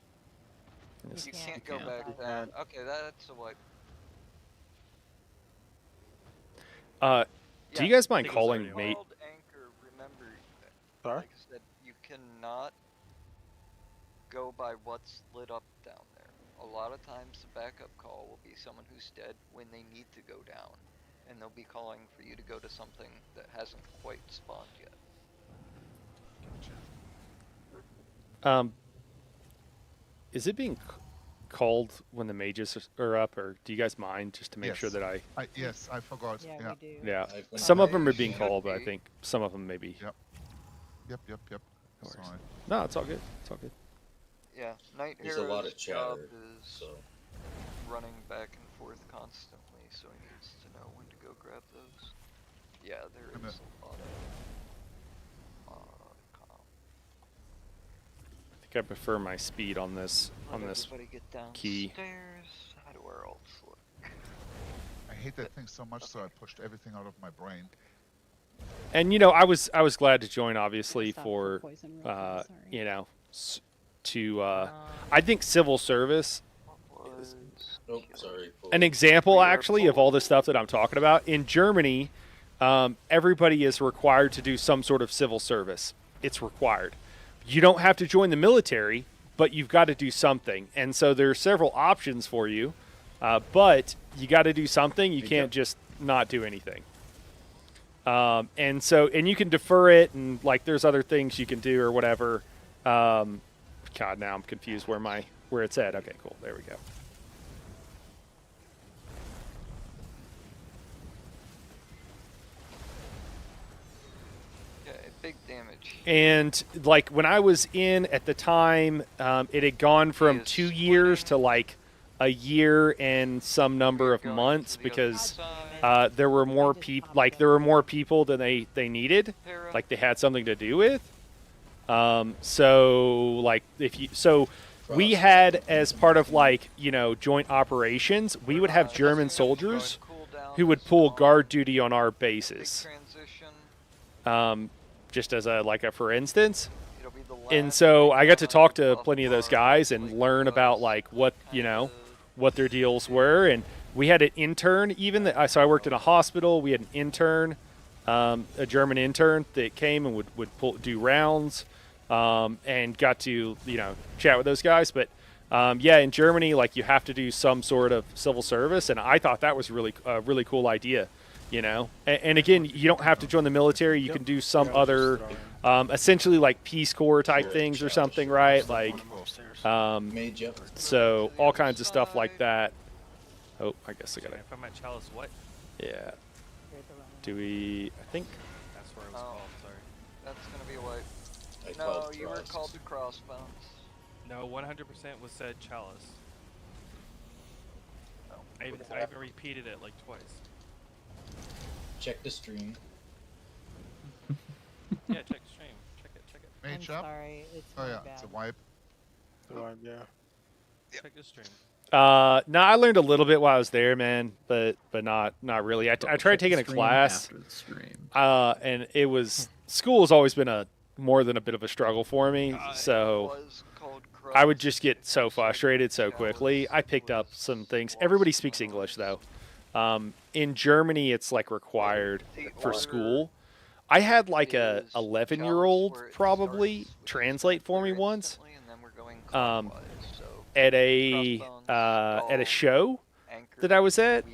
You can't go back down. Okay, that's a wipe. Do you guys mind calling mate? Anchor, remember, Sorry? like I said, you cannot go by what's lit up down there. A lot of times the backup call will be someone who's dead when they need to go down, and they'll be calling for you to go to something that hasn't quite spawned yet. Is it being called when the mages are up, or do you guys mind just to make sure that I yes, I forgot. Yeah, we do. Yeah, some of them are being called, but I think some of them maybe. Yep. No worries. Sorry. No, it's all good. It's all good. Yeah, Night There's a lot of Hero's job chatter, is so running back and forth constantly, so he needs to know when to go grab those. Yeah, there is a lot of calm. I think I prefer my speed on this Everybody get key. downstairs. How do our ults look? I hate that thing so much, so I pushed everything out of my brain. And I was glad to join, obviously, Stop for poison real quick, sorry. to I think civil service. oh, sorry. An example, actually, of all the stuff that I'm talking about. In Germany, everybody is required to do some sort of civil service. It's required. You don't have to join the military, but you've got to do something. And so there are several options for you, but you got to do something. You can't just not do anything. And you can defer it, and like there's other things you can do or whatever. God, now I'm confused where it's at. Okay, cool. There we go. Okay, big damage. And like when I was in at the time, it had gone from 2 years to like a year and some number of months, because there were more people. Like there were more people than they needed. Like they had something to do with. So like we had, as part of like, you know, joint operations, we would have German soldiers who would pull guard duty on our bases. Just as a for instance. And so I got to talk to plenty of those guys and learn about like what, you know, what their deals were. And we had an intern so I worked in a hospital. We had an intern, a German intern that came and would do rounds, and got to, you know, chat with those guys. But yeah, in Germany, like, you have to do some sort of civil service, and I thought that was really a really cool idea, you know. And again, you don't have to join the military. You can do some other, essentially like Peace Corps type things or something, right? Like, so all kinds of stuff like that. Oh, I guess I gotta. If I'm at Chalice, what? Yeah. Do we? I think. That's where I was called. Sorry. That's gonna be what? No, you were called the Crossbones. No, 100% was said Chalice. I even repeated it like twice. Check the stream. Yeah, check the stream. Check it. I'm sorry, it's yeah, bad. it's a wipe. Yeah. Check the stream. No, I learned a little bit while I was there, man, but not really. I tried taking a class, and it was school has always been more than a bit of a struggle for me. So I would just get so frustrated so quickly. I picked up some things. Everybody speaks English though. In Germany, it's like required for school. I had like a 11-year-old probably translate for me once. At a show that I was at,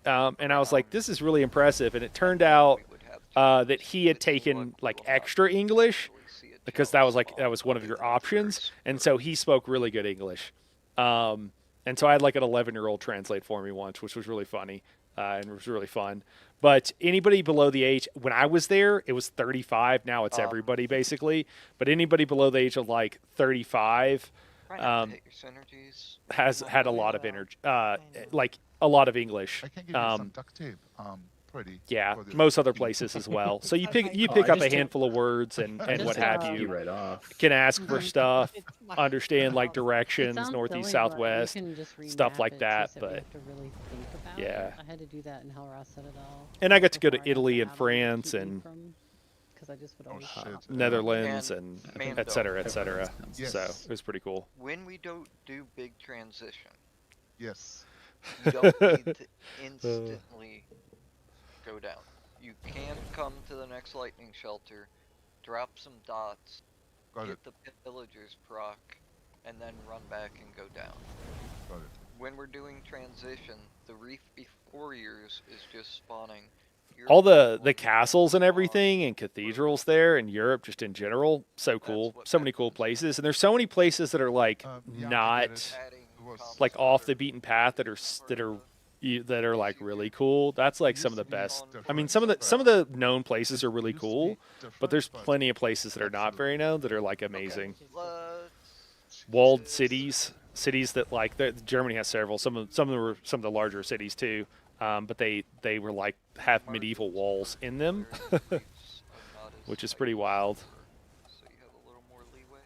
and I was like, this is really impressive. And it turned out that he had taken like extra English, because that was one of your options, and so he spoke really good English. And so I had like an 11-year-old translate for me once, which was really funny, and it was really fun. But anybody below the age, when I was there, it was 35. Now it's everybody basically. But anybody below the age of like 35 has had a lot of energy, like a lot of English. I can give you some duct tape. Pretty. Yeah, most other places as well. So you pick up a handful of words and what have you. Right off. Can ask for stuff, understand like directions, northeast, southwest, stuff like that. But have to really think about yeah, it. I had to do that in Hellra Citadel. And I got to go to Italy and France and because I just would always Netherlands and et cetera, et cetera. Yes. So it was pretty cool. When we don't do big transition, yes, you don't need to instantly go down. You can come to the next lightning shelter, drop some dots, get the villagers proc, and then run back and go down. Got it. When we're doing transition, the Reef before yours is just spawning. All the castles and everything and cathedrals there in Europe, just in general, so cool. So many cool places, and there's so many places that are like not like off the beaten path that are like really cool. That's like some of the best. I mean, some of the known places are really cool, but there's plenty of places that are not very known that are like amazing. Walled cities that like Germany has several. Some of them were some of the larger cities too. But they were like have medieval walls in them, which is pretty wild. So you have a little more leeway.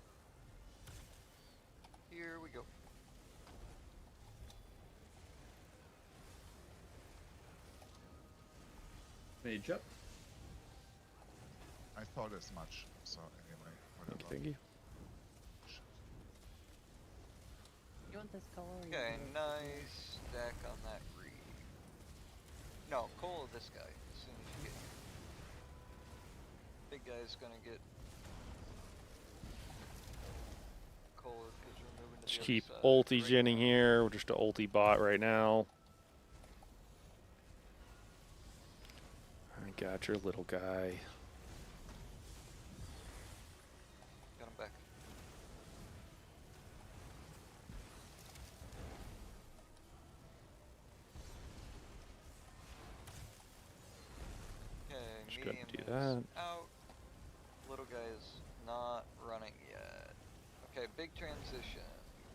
Here we go. Mage up. I thought as much. So anyway, whatever. Thank you. You want this color? Okay, nice stack on that Reef. No, coal this guy as soon as you get here. Big guy's gonna get coal because you're moving to Just the keep other side. ulti genning here. We're just an ulti bot right now. I got your little guy. Got him back. Okay, Just gonna medium do is that. out. Little guy is not running yet. Okay, big transition.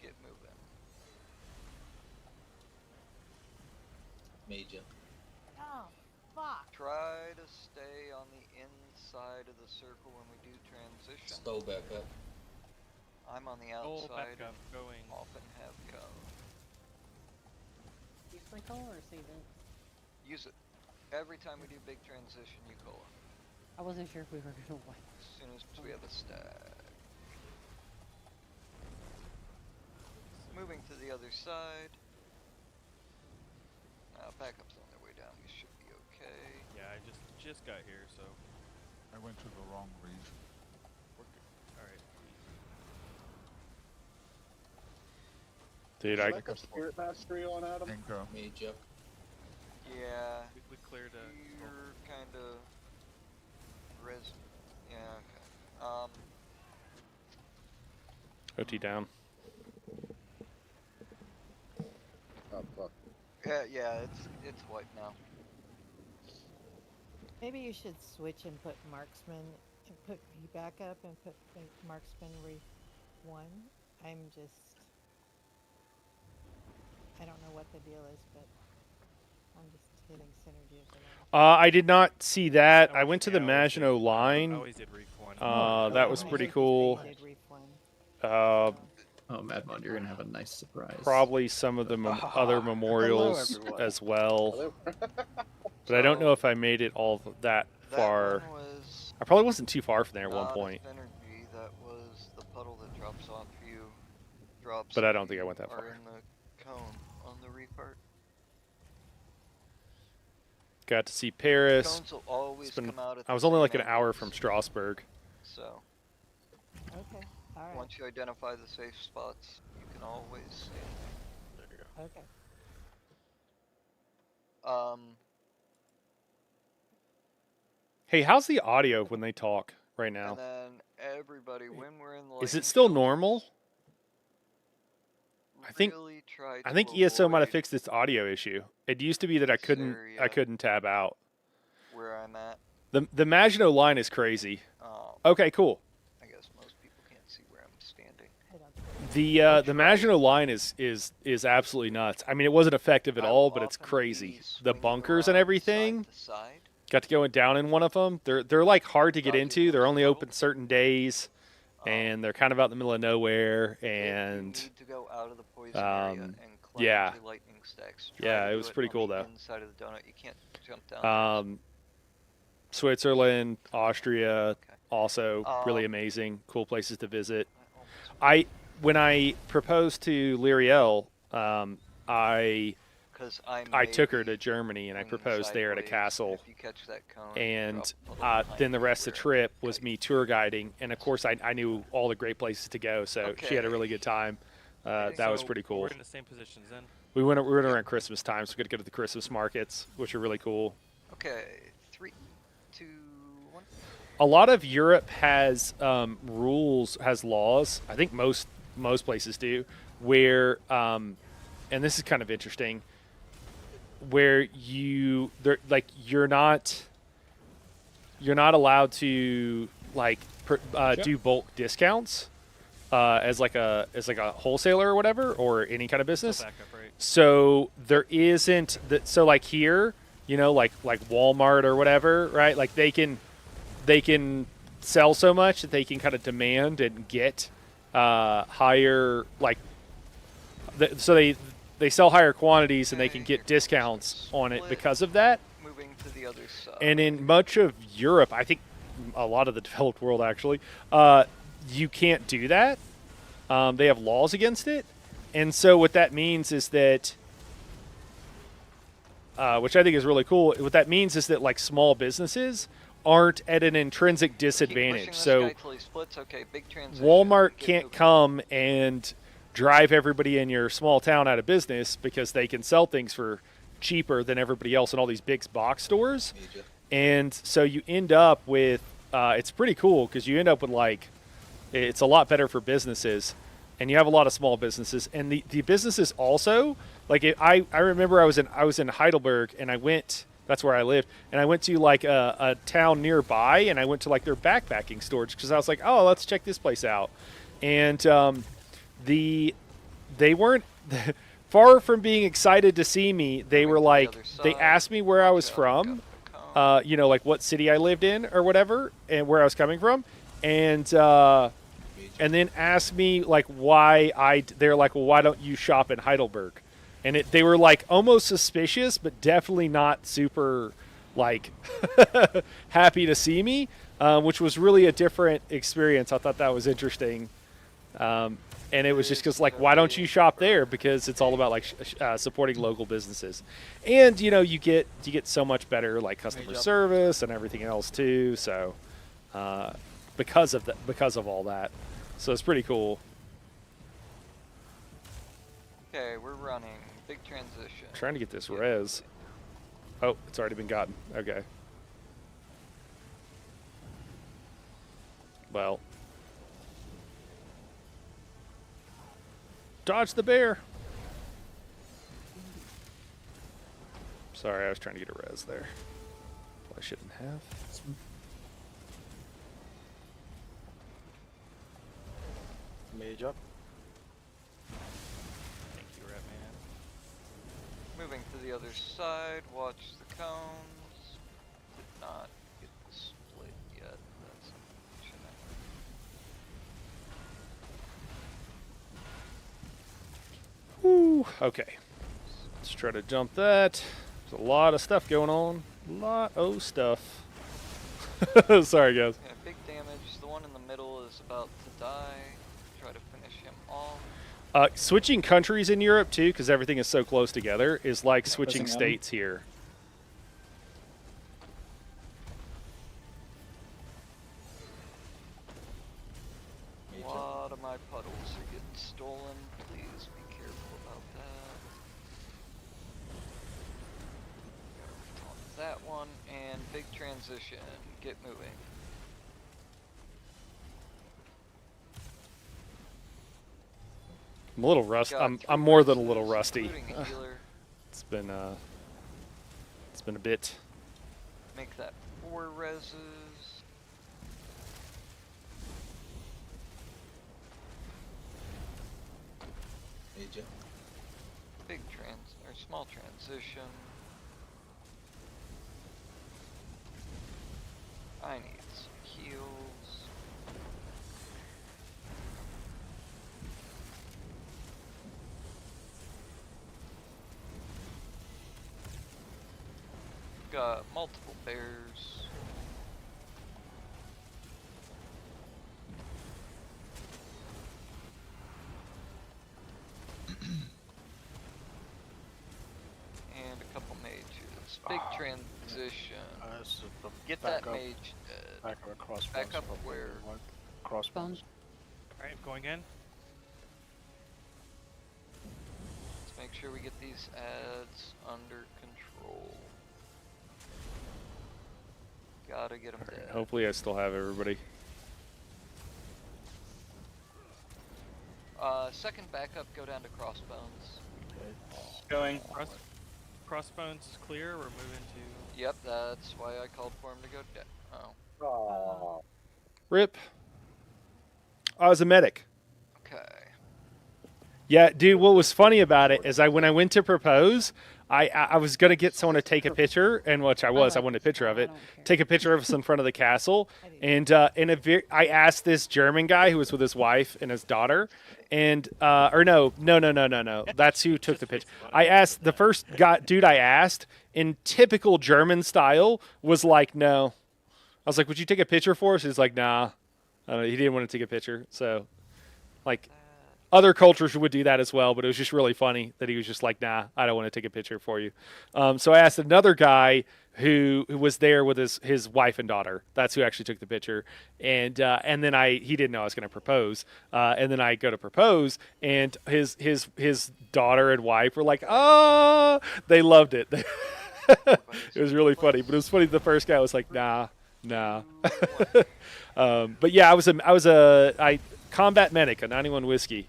Get moving. Major. Oh, fuck. Try to stay on the inside outside of the circle when we do transition. Stow back up. I'm on the Oh, outside back up, and going. often have cone. Use my call or save it? Use it. Every time we do big transition, you call it. I wasn't sure if we were gonna win. As soon as we have a stag. Moving to the other side. Backup's on their way down. We should be okay. Yeah, I just got here, so I went to the wrong reef. we're good. All right. Dude, Like a spirit mastery on Adam. Anchor. Mage up. Yeah. We cleared a. You're kind of yeah. Okay. OT down. Oh fuck. Yeah. It's white now. Maybe you should switch and put marksman and put me back up and put marksman Reef 1. I don't know what the deal is, but I'm just hitting synergy of the line. I did not see that. I went to the Maginot line. I always did Reef 1. That was pretty cool. Oh, Madmon, you're gonna have a nice surprise. Probably some of the other memorials as well. But I don't know if I made it all that far. I probably wasn't too far from there at one point. Energy, that was the puddle that drops off you. Drops. But I don't think I went that are far. in the cone on the reef part. Got to see Paris. Cones will always come out at I was the only same like an hour angles. from Strasbourg. So. Okay. All right. Once you identify the safe spots, you can always stand there. There you go. Okay. Hey, how's the audio when they talk right now? And then everybody, when we're in the Is it lightning still shelter, normal? I think really try I to think ESO might have avoid fixed this audio issue. It used to be that I couldn't tab out. where I'm at. The Maginot line is crazy. Okay, cool. I guess most people can't see where I'm standing. The Maginot line is absolutely nuts. I mean, it wasn't effective at all, but it's crazy. The bunkers and everything. Got to go down in one of them. They're like hard to get into. They're only open certain days, and they're kind of out in the middle of nowhere. And You need to go out of the poison area and climb yeah, to lightning stacks. Try yeah, to it do was pretty on cool the though. Inside of the donut, you can't jump down. Switzerland, Austria, also really amazing, cool places to visit. When I proposed to Lyriel, I took her to Germany and I proposed there at a castle. And then the rest of the trip was me tour guiding. And of course, I knew all the great places to go, so she had a really good time. That was pretty cool. We're in the same positions then. We went around Christmas time, so we got to go to the Christmas markets, which are really cool. Okay, 3, 2, 1. A lot of Europe has rules, has laws. I think most places do, where, and this is kind of interesting, where you're not allowed to do bulk discounts as like a wholesaler or whatever, or any kind of business. Back up, right? So there isn't that. So like here, like Walmart or whatever, right? Like they can sell so much that they can kind of demand and get higher, so they sell higher quantities and they can get discounts on it because of that. Moving to the other side. And in much of Europe, I think a lot of the developed world actually, you can't do that. They have laws against it. And so what that means is that, which I think is really cool, what that means is that like small businesses aren't at an intrinsic disadvantage. So Walmart can't come and drive everybody in your small town out of business because they can sell things for cheaper than everybody else in all these big box stores. And so you end up with, it's pretty cool because you end up with it's a lot better for businesses, and you have a lot of small businesses. And the businesses also, I remember I was in Heidelberg, and I went, that's where I lived, and I went to a town nearby, and I went to their backpacking storage because I was like, oh, let's check this place out. And they weren't far from being excited to see me. They were they asked me where I was from, you know, like what city I lived in or whatever, and where I was coming from, and then asked me like why they're like, well, why don't you shop in Heidelberg? And they were like almost suspicious, but definitely not super like happy to see me, which was really a different experience. I thought that was interesting. And it was just because, like, why don't you shop there? Because it's all about like supporting local businesses, and you know you get so much better like customer service and everything else too. So because of all that, so it's pretty cool. Okay, we're running. Big transition. Trying to get this res. Oh, it's already been gotten. Okay. Well. Dodge the bear. Sorry, I was trying to get a res there. I shouldn't have. Mage up. Thank you, Red Man. Moving to the other side, watch the cones. Did not get the split yet. That's unfortunate. Woo. Okay. Let's try to jump that. There's a lot of stuff going on. A lot of stuff. Sorry, guys. Yeah, big damage. The one in the middle is about to die. Try to finish him off. Switching countries in Europe, too, because everything is so close together, is like switching states here. A lot of my puddles are getting stolen. Please be careful about that. That one, and big transition. Get moving. I'm a little rusty. I'm more than a little rusty. It's been a bit. Make that 4 reses. Major. Big small transition. I need some heals. Got multiple bears. And a couple mages. Big transition. Get that mage dead. Back up across. Back up where? Crossbones. Alright, going in. Let's make sure we get these ads under control. Gotta get them dead. Hopefully I still have everybody. Second backup, go down to crossbones. Going. Crossbones is clear. We're moving to. Yep, that's why I called for him to go down. Oh. Oh. Rip. I was a medic. Okay. Yeah, dude, what was funny about it is when I went to propose, I was going to get someone to take a picture, and which I wanted a picture of it, take a picture of us in front of the castle, and I asked this German guy who was with his wife and his daughter, and, or no, that's who took the picture. I asked, the first dude I asked, in typical German style, was like, no. I was like, would you take a picture for us? He's like, nah. He didn't want to take a picture, so, like... Other cultures would do that as well, but it was just really funny that he was just like, nah, I don't want to take a picture for you. So I asked another guy who was there with his wife and daughter. That's who actually took the picture. And then he didn't know I was going to propose. And then I go to propose, and his daughter and wife were like, oh, they loved it. It was really funny. But it was funny the first guy was like, nah. But yeah, I was a combat medic, a 91 whiskey.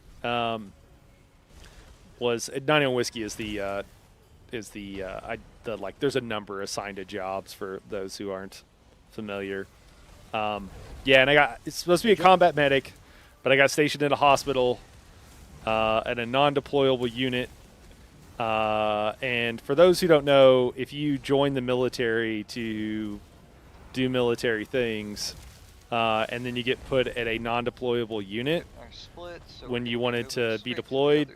Was 91 whiskey is the there's a number assigned to jobs for those who aren't familiar. Yeah, and it's supposed to be a combat medic, but I got stationed in a hospital at a non-deployable unit And for those who don't know, if you join the military to do military things, and then you get put at a non-deployable unit when you wanted to be deployed,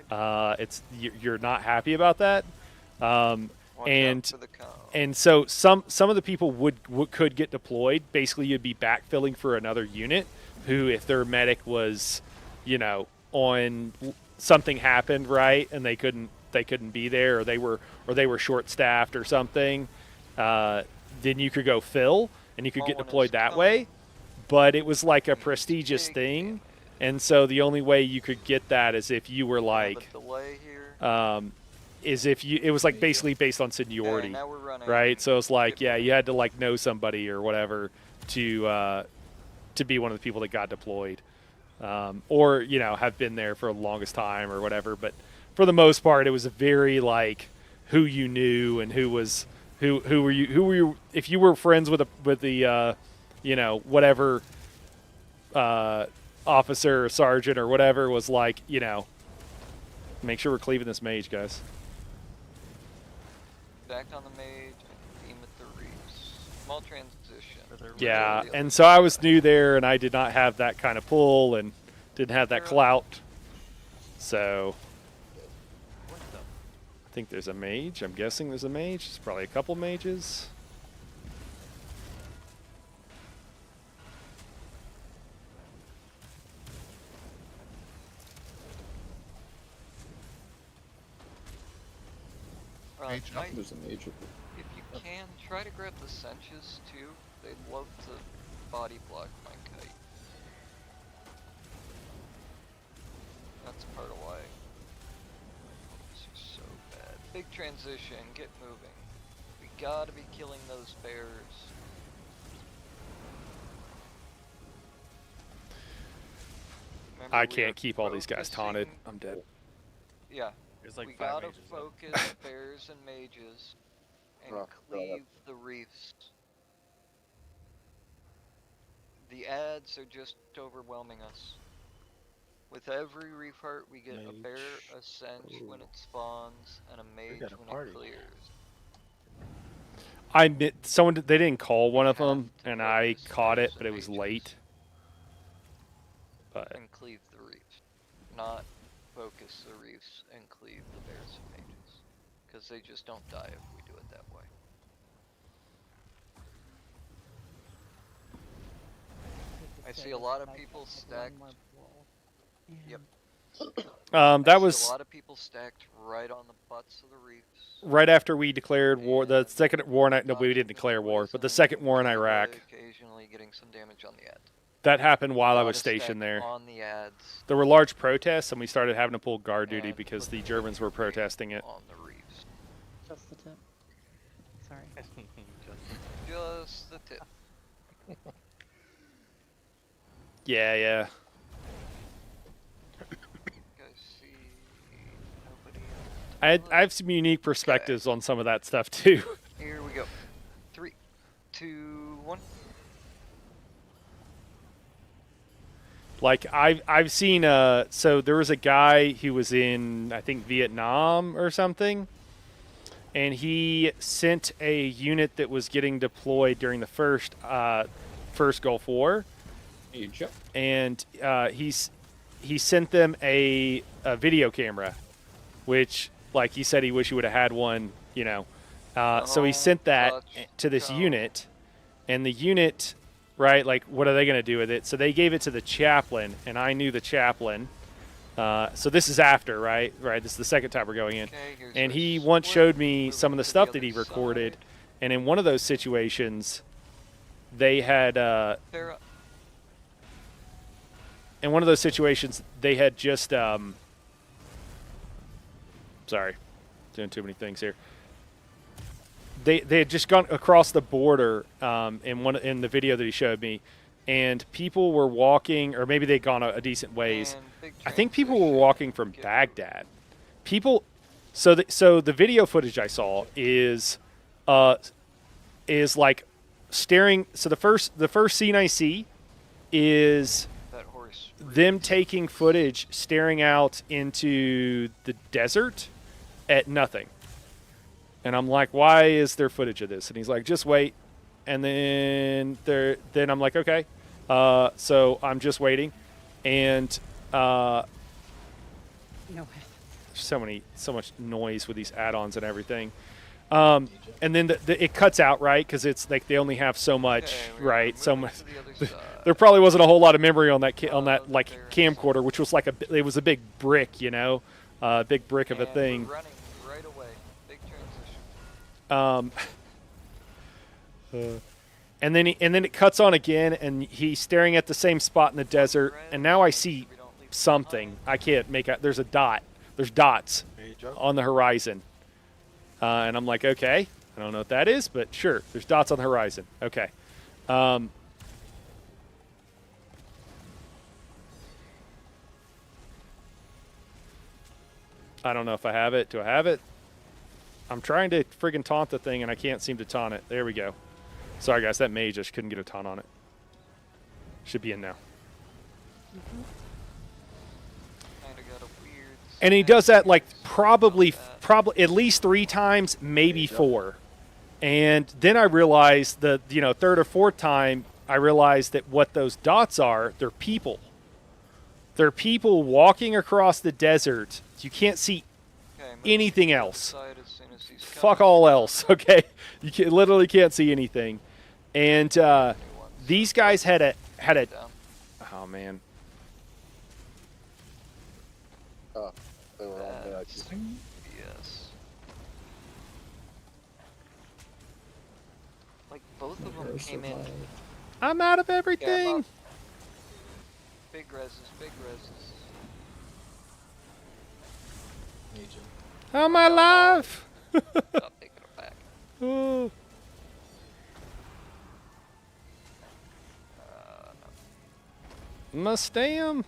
you're not happy about that. And so some of the people could get deployed. Basically, you'd be backfilling for another unit who, if their medic was, on something happened, right, and they couldn't be there, or they were short staffed or something, then you could go fill and you could get deployed that way. But it was like a prestigious thing, and so the only way you could get that is if you were like, it was like basically based on seniority, right? So it's like, yeah, you had to like know somebody or whatever to be one of the people that got deployed, or have been there for the longest time or whatever. But for the most part, it was a very like who you knew and who were you if you were friends with the whatever officer or sergeant or whatever was like, make sure we're cleaving this mage, guys. Back on the mage and aim at the reefs. Small transition. Yeah, and so I was new there, and I did not have that kind of pull and didn't have that clout. So I think there's a mage. I'm guessing there's a mage. There's probably a couple mages. There's a mage. If you can, try to grab the cinches too. They'd love to body block my kite. That's part of why this is so bad. Big transition, get moving. We gotta be killing those bears. Remember, I can't keep all these guys taunted. I'm dead. Yeah. Like we gotta focus bears and mages and cleave the reefs. The ads are just overwhelming us. With every reef heart, we get a bear, a cinch when it spawns, and a mage when it clears. They didn't call one of them, and I caught it, but it was late. And cleave the reefs, not focus the reefs and cleave the bears and mages, because they just don't die if we do it that way. I see a lot of people stacked. Yep. That was a lot of people stacked right on the butts of the reefs. Right after we declared war. The second war, no, we didn't declare war, but the second war in Iraq. Occasionally getting some damage on the ads. That happened while I was stationed there. On the ads. There were large protests, and we started having to pull guard duty because the Germans were protesting it. On the reefs. Just the tip. Sorry. Just the tip. Yeah. I have some unique perspectives on some of that stuff too. Here we go. 3, 2, 1. Like I've seen so there was a guy who was in, I think, Vietnam or something, and he sent a unit that was getting deployed during the first Gulf War, and he sent them a video camera, which, like, he said he wished he would have had one, so he sent that to this unit, and the unit, right, like, what are they going to do with it? So they gave it to the chaplain, and I knew the chaplain. So this is after, right? This is the second time we're going in. And he once showed me some of the stuff that he recorded, and in one of those situations, they had just sorry, doing too many things here. They had just gone across the border in the video that he showed me, and people were walking, or maybe they'd gone a decent ways. I think people were walking from Baghdad. So the video footage I saw is like staring. So the first scene I see is them taking footage, staring out into the desert, at nothing. And I'm like, why is there footage of this? And he's like, just wait. And then I'm like, okay. So I'm just waiting. And so much noise with these add-ons and everything. And then it cuts out, right? Because it's like they only have so much, right? So much. There probably wasn't a whole lot of memory on that camcorder, which was like it was a big brick, you know, big brick of a thing. We're running right away. Big transition. And then it cuts on again, and he's staring at the same spot in the desert, and now I see something. I can't make out. There's a dot. There's dots on the horizon. And I'm like, okay, I don't know what that is, but sure, there's dots on the horizon. Okay. I don't know if I have it. Do I have it? I'm trying to friggin' taunt the thing, and I can't seem to taunt it. There we go. Sorry, guys, that mage just couldn't get a taunt on it. Should be in now. And he does that like probably at least 3 times, maybe 4. And then I realized the third or fourth time I realized that what those dots are, they're people. They're people walking across the desert. You can't see anything else. Fuck all else, okay? You literally can't see anything. And these guys had a oh man. They were on there. Yes. Like both of them came in. I'm out of everything. Big reses, big reses. How am I alive? Stop taking it back. Oh. No. Mustang.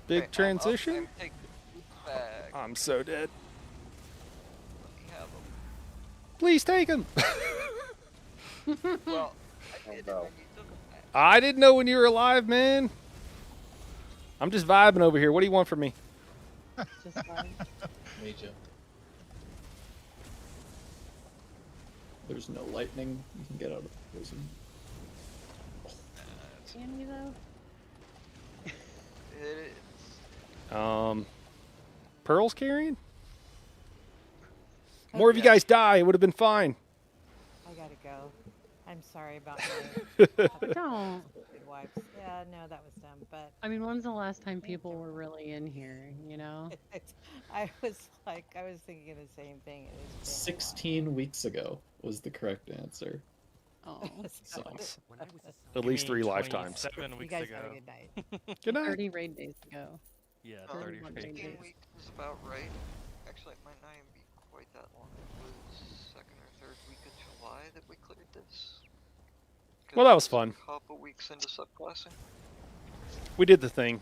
Big transition. I'm so dead. Please take him. Well, I didn't know when you were alive, man. I'm just vibing over here. What do you want from me? Just fine. Major. There's no lightning. You can get out of prison. Can you though? It is. Pearl's carrying? More of you guys die. It would have been fine. I gotta go. I'm sorry about my Don't. stupid wipes. Yeah, no, that was dumb. But I mean, when's the last time people were really in here? You know. I was thinking the same thing. It has been 16 weeks ago was the correct answer. Oh. Sucks. At least 3 lifetimes. 7 weeks you guys ago. have a good night. Good night. 30 raid days ago. Yeah, 30 30 raid days. days. Weeks is about right. Actually, it might not even be quite that long. It was 2nd or 3rd week of July that we cleared this. Well, that was fun. A couple weeks into subclassing. We did the thing.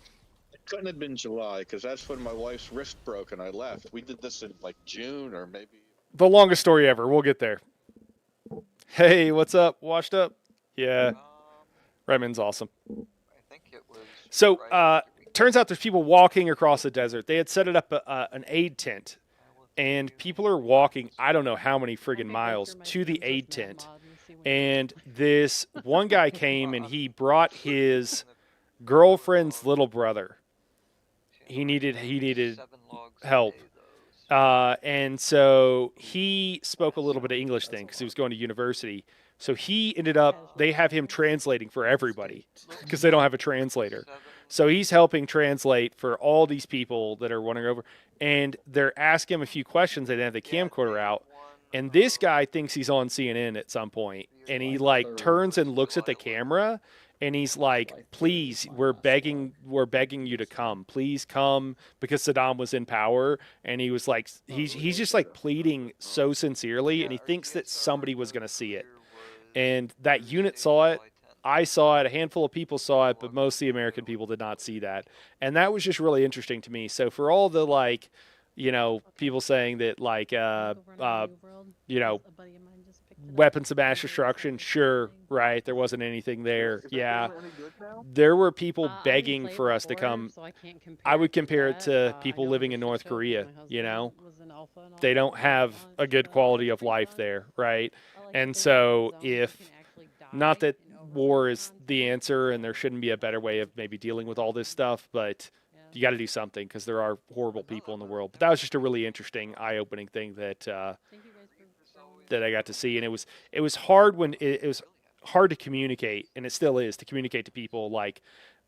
It couldn't have been July because that's when my wife's wrist broke and I left. We did this in like June or maybe. The longest story ever. We'll get there. Hey, what's up? Washed up? Yeah. Redmond's awesome. I think it was. So, turns out there's people walking across the desert. They had set it up an aid tent, and people are walking, I don't know how many friggin' miles, to the aid tent. And this one guy came, and he brought his girlfriend's little brother. He needed help. And so he spoke a little bit of English then because he was going to university. So he ended up, they have him translating for everybody because they don't have a translator. So he's helping translate for all these people that are wandering over. And they're asking him a few questions. They didn't have the camcorder out. And this guy thinks he's on CNN at some point. And he like turns and looks at the camera. And he's like, please, we're begging you to come. Please come, because Saddam was in power. And he was like, he's just like pleading so sincerely. And he thinks that somebody was going to see it. And that unit saw it. I saw it. A handful of people saw it, but most of the American people did not see that. And that was just really interesting to me. So for all the like you know, people saying that like Wanna go run on New World? you know, 'Cause a buddy of mine just picked it up. weapons of I'm mass really destruction, excited. sure, right? There wasn't anything there. Is that Yeah. game any good now? There were people I didn't begging play it for us to before, come. so I can't compare I would it to compare it that. to I people know it living was in a shit North show because Korea, my you know? husband was an alpha and all They that don't have once, a good but quality it's of pretty life fun. there, right? I like And that they have red so zones if you can actually not die that in overworld war is the content. answer and there shouldn't be a better way of maybe dealing with all this stuff, but Yeah. you got to do something because there are horrible people in the world. But that was just a really interesting, eye-opening thing that Thank you guys for throwing that I got to see, and it was hard when it was hard to communicate, and it still is to communicate to people like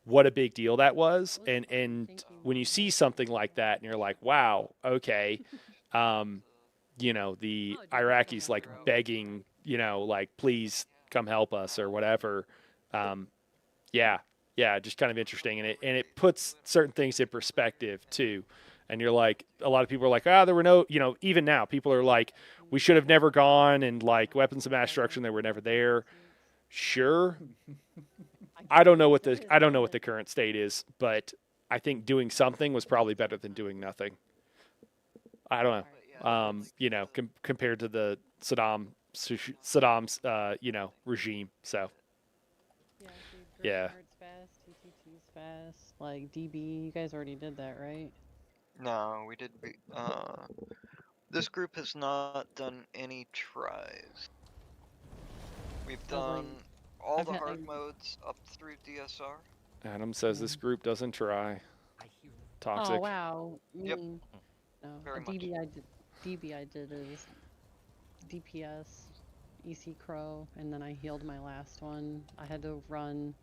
what a big deal that was, and when you see something like that, and you're like, wow, okay, you know, the Iraqis like begging, you know, like please come help us or whatever. Yeah, yeah, just kind of interesting, and it puts certain things in perspective too. And you're like, a lot of people are like, there were no, you know, even now people are like, we should have never gone, and like weapons of mass destruction, they were never there. Sure, I don't know what the current state is, but I think doing something was probably better than doing nothing. I don't know. You know, compared to the Saddam's you know, regime. So Yeah, dude, yeah. Art's fast, TTT's fast, like DB, you guys already did that, right? No, we did. This group has not done any tries. We've done all the hard modes up through DSR. Adam says this group doesn't try. Toxic. Oh wow. Yep. No, Very much. DB I did is DPS, EC Crow, and then I healed my last one. I had to run.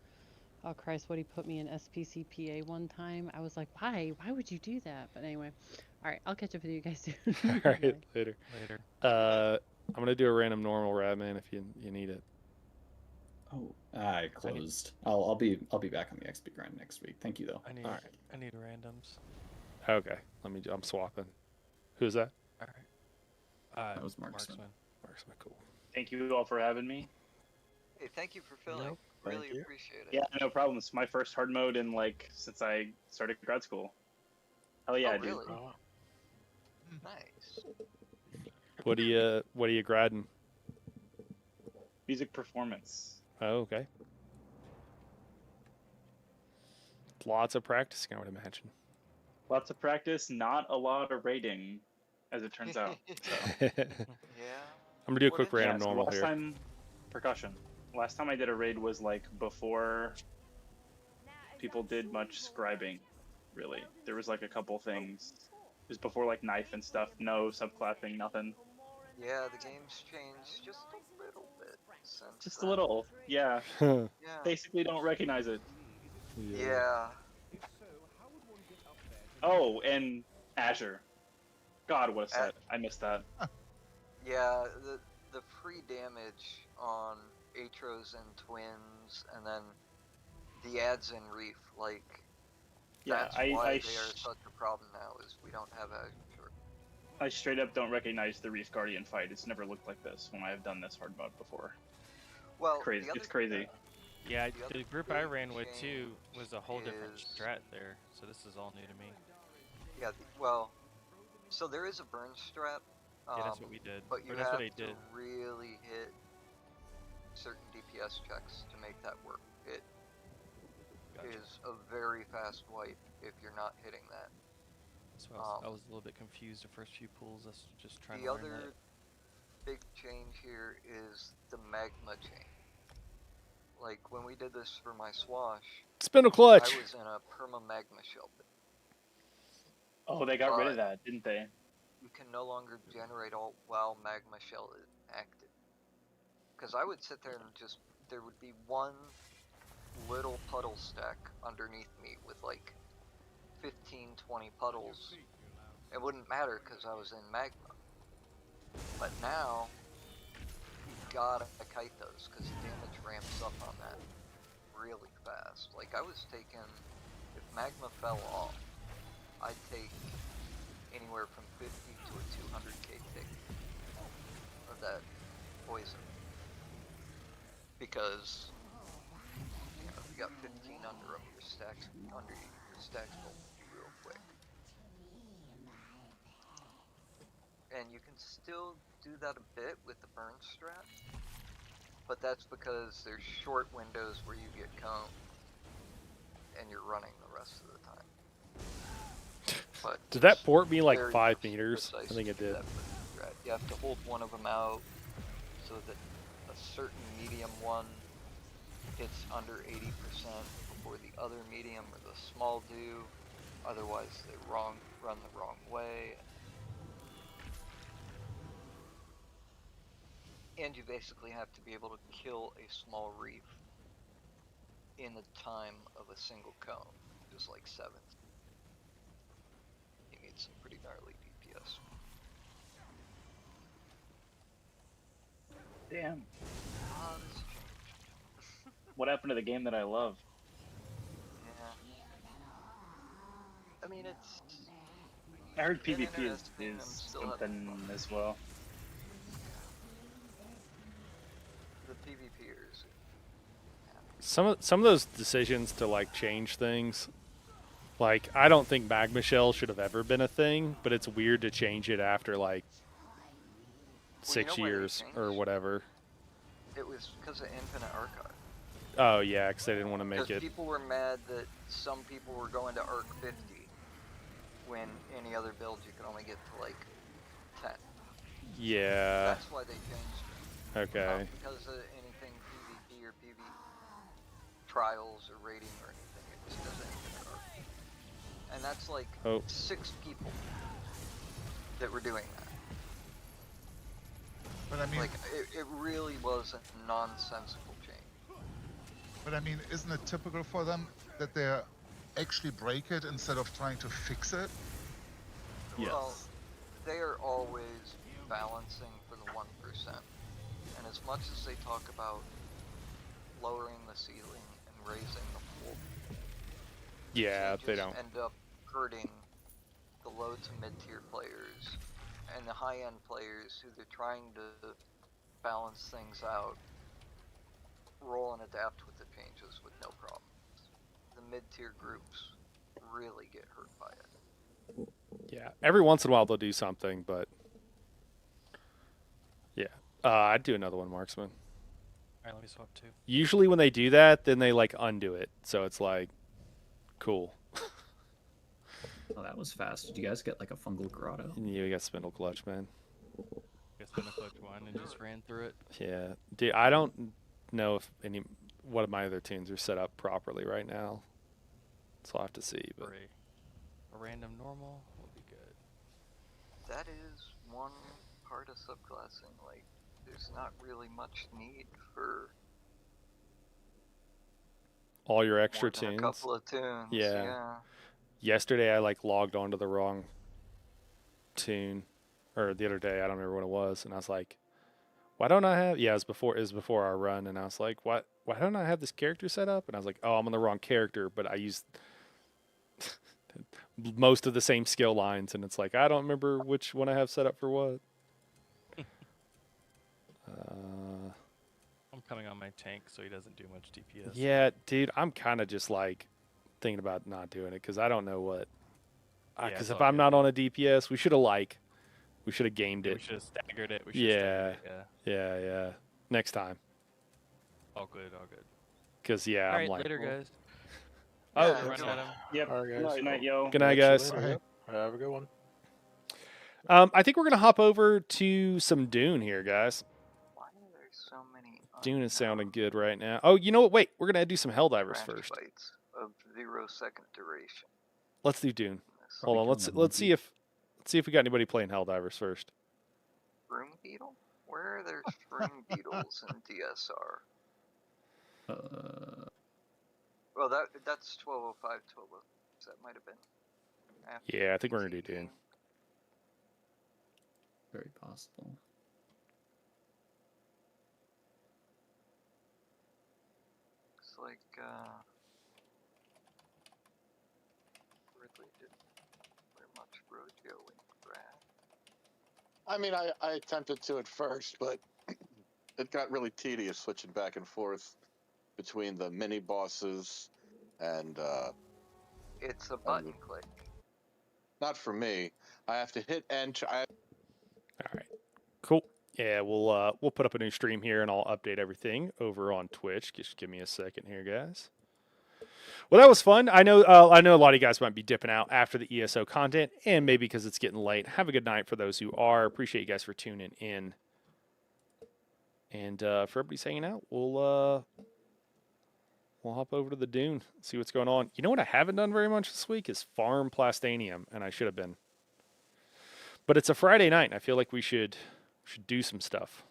Oh Christ, what he put me in SPCPA one time. I was like, why? Why would you do that? But anyway, all right, I'll catch up with you guys soon. All right, later. Later. I'm gonna do a random normal Radman if you need it. Oh, I closed. I'll be back on the XP grind next week. Thank you though. I need randoms. Okay, I'm swapping. Who's that? All right. That was Marksman. Marksman, cool. Thank you all for having me. Hey, thank you for filling. Really appreciate it. Yeah, no problem. It's my first hard mode in like since I started grad school. Hell yeah, dude. Really? Nice. What are you gradding? Music performance. Oh, okay. Lots of practicing, I would imagine. Lots of practice, not a lot of rating, as it turns out. Yeah. I'm gonna do a quick random normal last here. Time, percussion. Last time I did a raid was like before people did much scribing, really. There was like a couple things. It was before like knife and stuff. No subclapping, nothing. Yeah, the game's changed just a little bit since. Just a little, yeah. Yeah. Basically don't recognize it. Yeah. Oh, and Azure. God, what a set. I missed that. Yeah, the free damage on Atros and Twins, and then the ads in Reef, like, Yeah, that's why they are such a problem now, is we don't have Azure. I straight up don't recognize the Reef Guardian fight. It's never looked like this when I have done this hard mode before. Well, crazy. It's crazy. Yeah, the group I ran with too was a whole different strat there, so this is all new to me. Yeah, well, so there is a burn strat. Yeah, that's what we did. But you that's have what I to did. really hit certain DPS checks to make that work. It is a very fast wipe if you're not hitting that. So I was a little bit confused the first few pulls. That's just trying to The learn other that. big change here is the magma chain. Like when we did this for my swash, Spindle clutch. I was in a perma magma shell. Oh, they got rid of that, didn't they? You can no longer generate all while magma shell is active. Because I would sit there and just, there would be one little puddle stack underneath me with like 15, 20 puddles. It wouldn't matter because I was in magma. But now, you gotta kite those because damage ramps up on that really fast. Like I was taking, if magma fell off, I'd take anywhere from 50 to a 200k tick of that poison. Because, you know, if you got 15 under them, your stacks will be real quick. and you can still do that a bit with the burn strat, but that's because there's short windows where you get cone, and you're running the rest of the time. But did that port me like very 5 meters? I precise think to it do did. that with the strat. You have to hold one of them out so that a certain medium one hits under 80% before the other medium or the small do. Otherwise, they run the wrong way. And you basically have to be able to kill a small reef in the time of a single cone, just like 7. You need some pretty gnarly DPS. Damn. This changed. What happened to the game that I love? Yeah. I mean, it's... I heard been PvP is interesting, I'm still having something fun. as well. The PvPers. Some of those decisions to like change things, like I don't think Magma Shell should have ever been a thing, but it's weird to change it after like 6 years or whatever. It was because of Infinite Archive. Oh yeah, because they didn't want to make Because it. people were mad that some people were going to Arc 50 when any other build you could only get to like 10. Yeah. That's why they changed it. Okay. Not because of anything PvP or PV trials or rating or anything. It was because of Infinite Archive. And that's like 6 people that were doing that. But I mean, like it really was a nonsensical change. But I mean, isn't it typical for them that they actually break it instead of trying to fix it? Yes. Well, they are always balancing for the 1%. And as much as they talk about lowering the ceiling and raising the floor, Yeah, they don't. end up hurting the low to mid-tier players and the high-end players who they're trying to balance things out, roll and adapt with the changes with no problems. The mid-tier groups really get hurt by it. Yeah, every once in a while they'll do something, but yeah, I'd do another one, Marksman. All right, let me swap 2. Usually when they do that, then they like undo it, so it's like cool. Oh, that was fast. Did you guys get like a fungal grotto? Yeah, we got Spindle Clutch, man. I spindle clutch 1 and just ran through it. Yeah, dude, I don't know if what of my other tunes are set up properly right now, so I'll have to see. But A random normal will be good. That is one part of subclassing. Like, there's not really much need for all your extra more than tunes. a couple of tunes. Yeah. Yesterday I like logged onto the wrong tune, or the other day I don't remember what it was, and I was like, why don't I have? Yeah, it was before our run, and I was like, why don't I have this character set up? And I was like, oh, I'm on the wrong character, but I used most of the same skill lines, and it's like I don't remember which one I have set up for what. I'm coming on my tank so he doesn't do much DPS. Yeah, dude, I'm kind of just like thinking about not doing it because I don't know what. Because if I'm not on a DPS, we should have gamed it. We should have staggered it. Yeah. Next time. All good. Because All I'm right, like, later, guys. Oh, Yeah, running at him. Yep. All right, guys. Good night, yo. Good night, guys. Have a good one. I think we're gonna hop over to some Dune here, guys. Why are there so many Dune is sounding good right now. Oh, you know what? Wait, we're gonna do some Helldivers branch first. fights of 0-second duration? Let's do Dune. Hold on. Let's see if we got anybody playing Helldivers first. Shroom beetle? Where are there shroom beetles in DSR? Well, that's 1205, 1206. That might have been after. Yeah, I think we're gonna do Dune. Very possible. Looks like Ridley didn't wear much Rojo in Brad. I mean, I attempted to at first, but it got really tedious switching back and forth between the mini bosses and it's a button click. Not for me. I have to hit enter. All right, cool. Yeah, we'll put up a new stream here, and I'll update everything over on Twitch. Just give me a second here, guys. Well, that was fun. I know a lot of you guys might be dipping out after the ESO content, and maybe because it's getting late. Have a good night for those who are. Appreciate you guys for tuning in, and for everybody's hanging out. We'll hop over to the dune, see what's going on. You know what I haven't done very much this week is farm plastanium, and I should have been. But it's a Friday night, and I feel like we should do some stuff.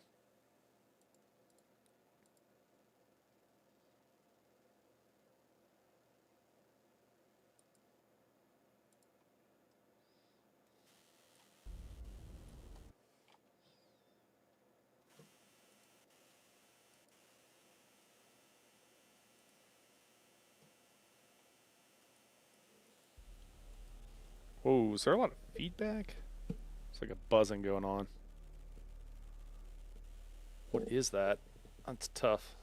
Whoa, is there a lot of feedback? It's like a buzzing going on. What is that? That's tough.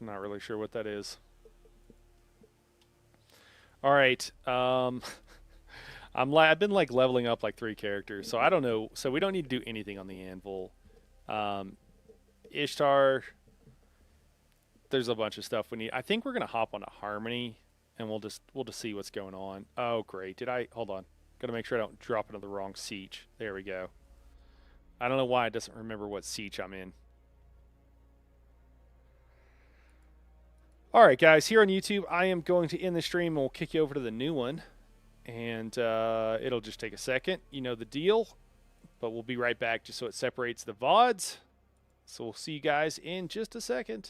I'm not really sure what that is. All right. I've been like leveling up like 3 characters, so I don't know. So we don't need to do anything on the anvil. Ishtar. There's a bunch of stuff we need. I think we're gonna hop onto Harmony, and we'll just see what's going on. Oh great! Hold on? Gotta make sure I don't drop into the wrong siege. There we go. I don't know why it doesn't remember what siege I'm in. All right, guys. Here on YouTube, I am going to end the stream, and we'll kick you over to the new one, and it'll just take a second. You know the deal. But we'll be right back just so it separates the VODs. So we'll see you guys in just a second.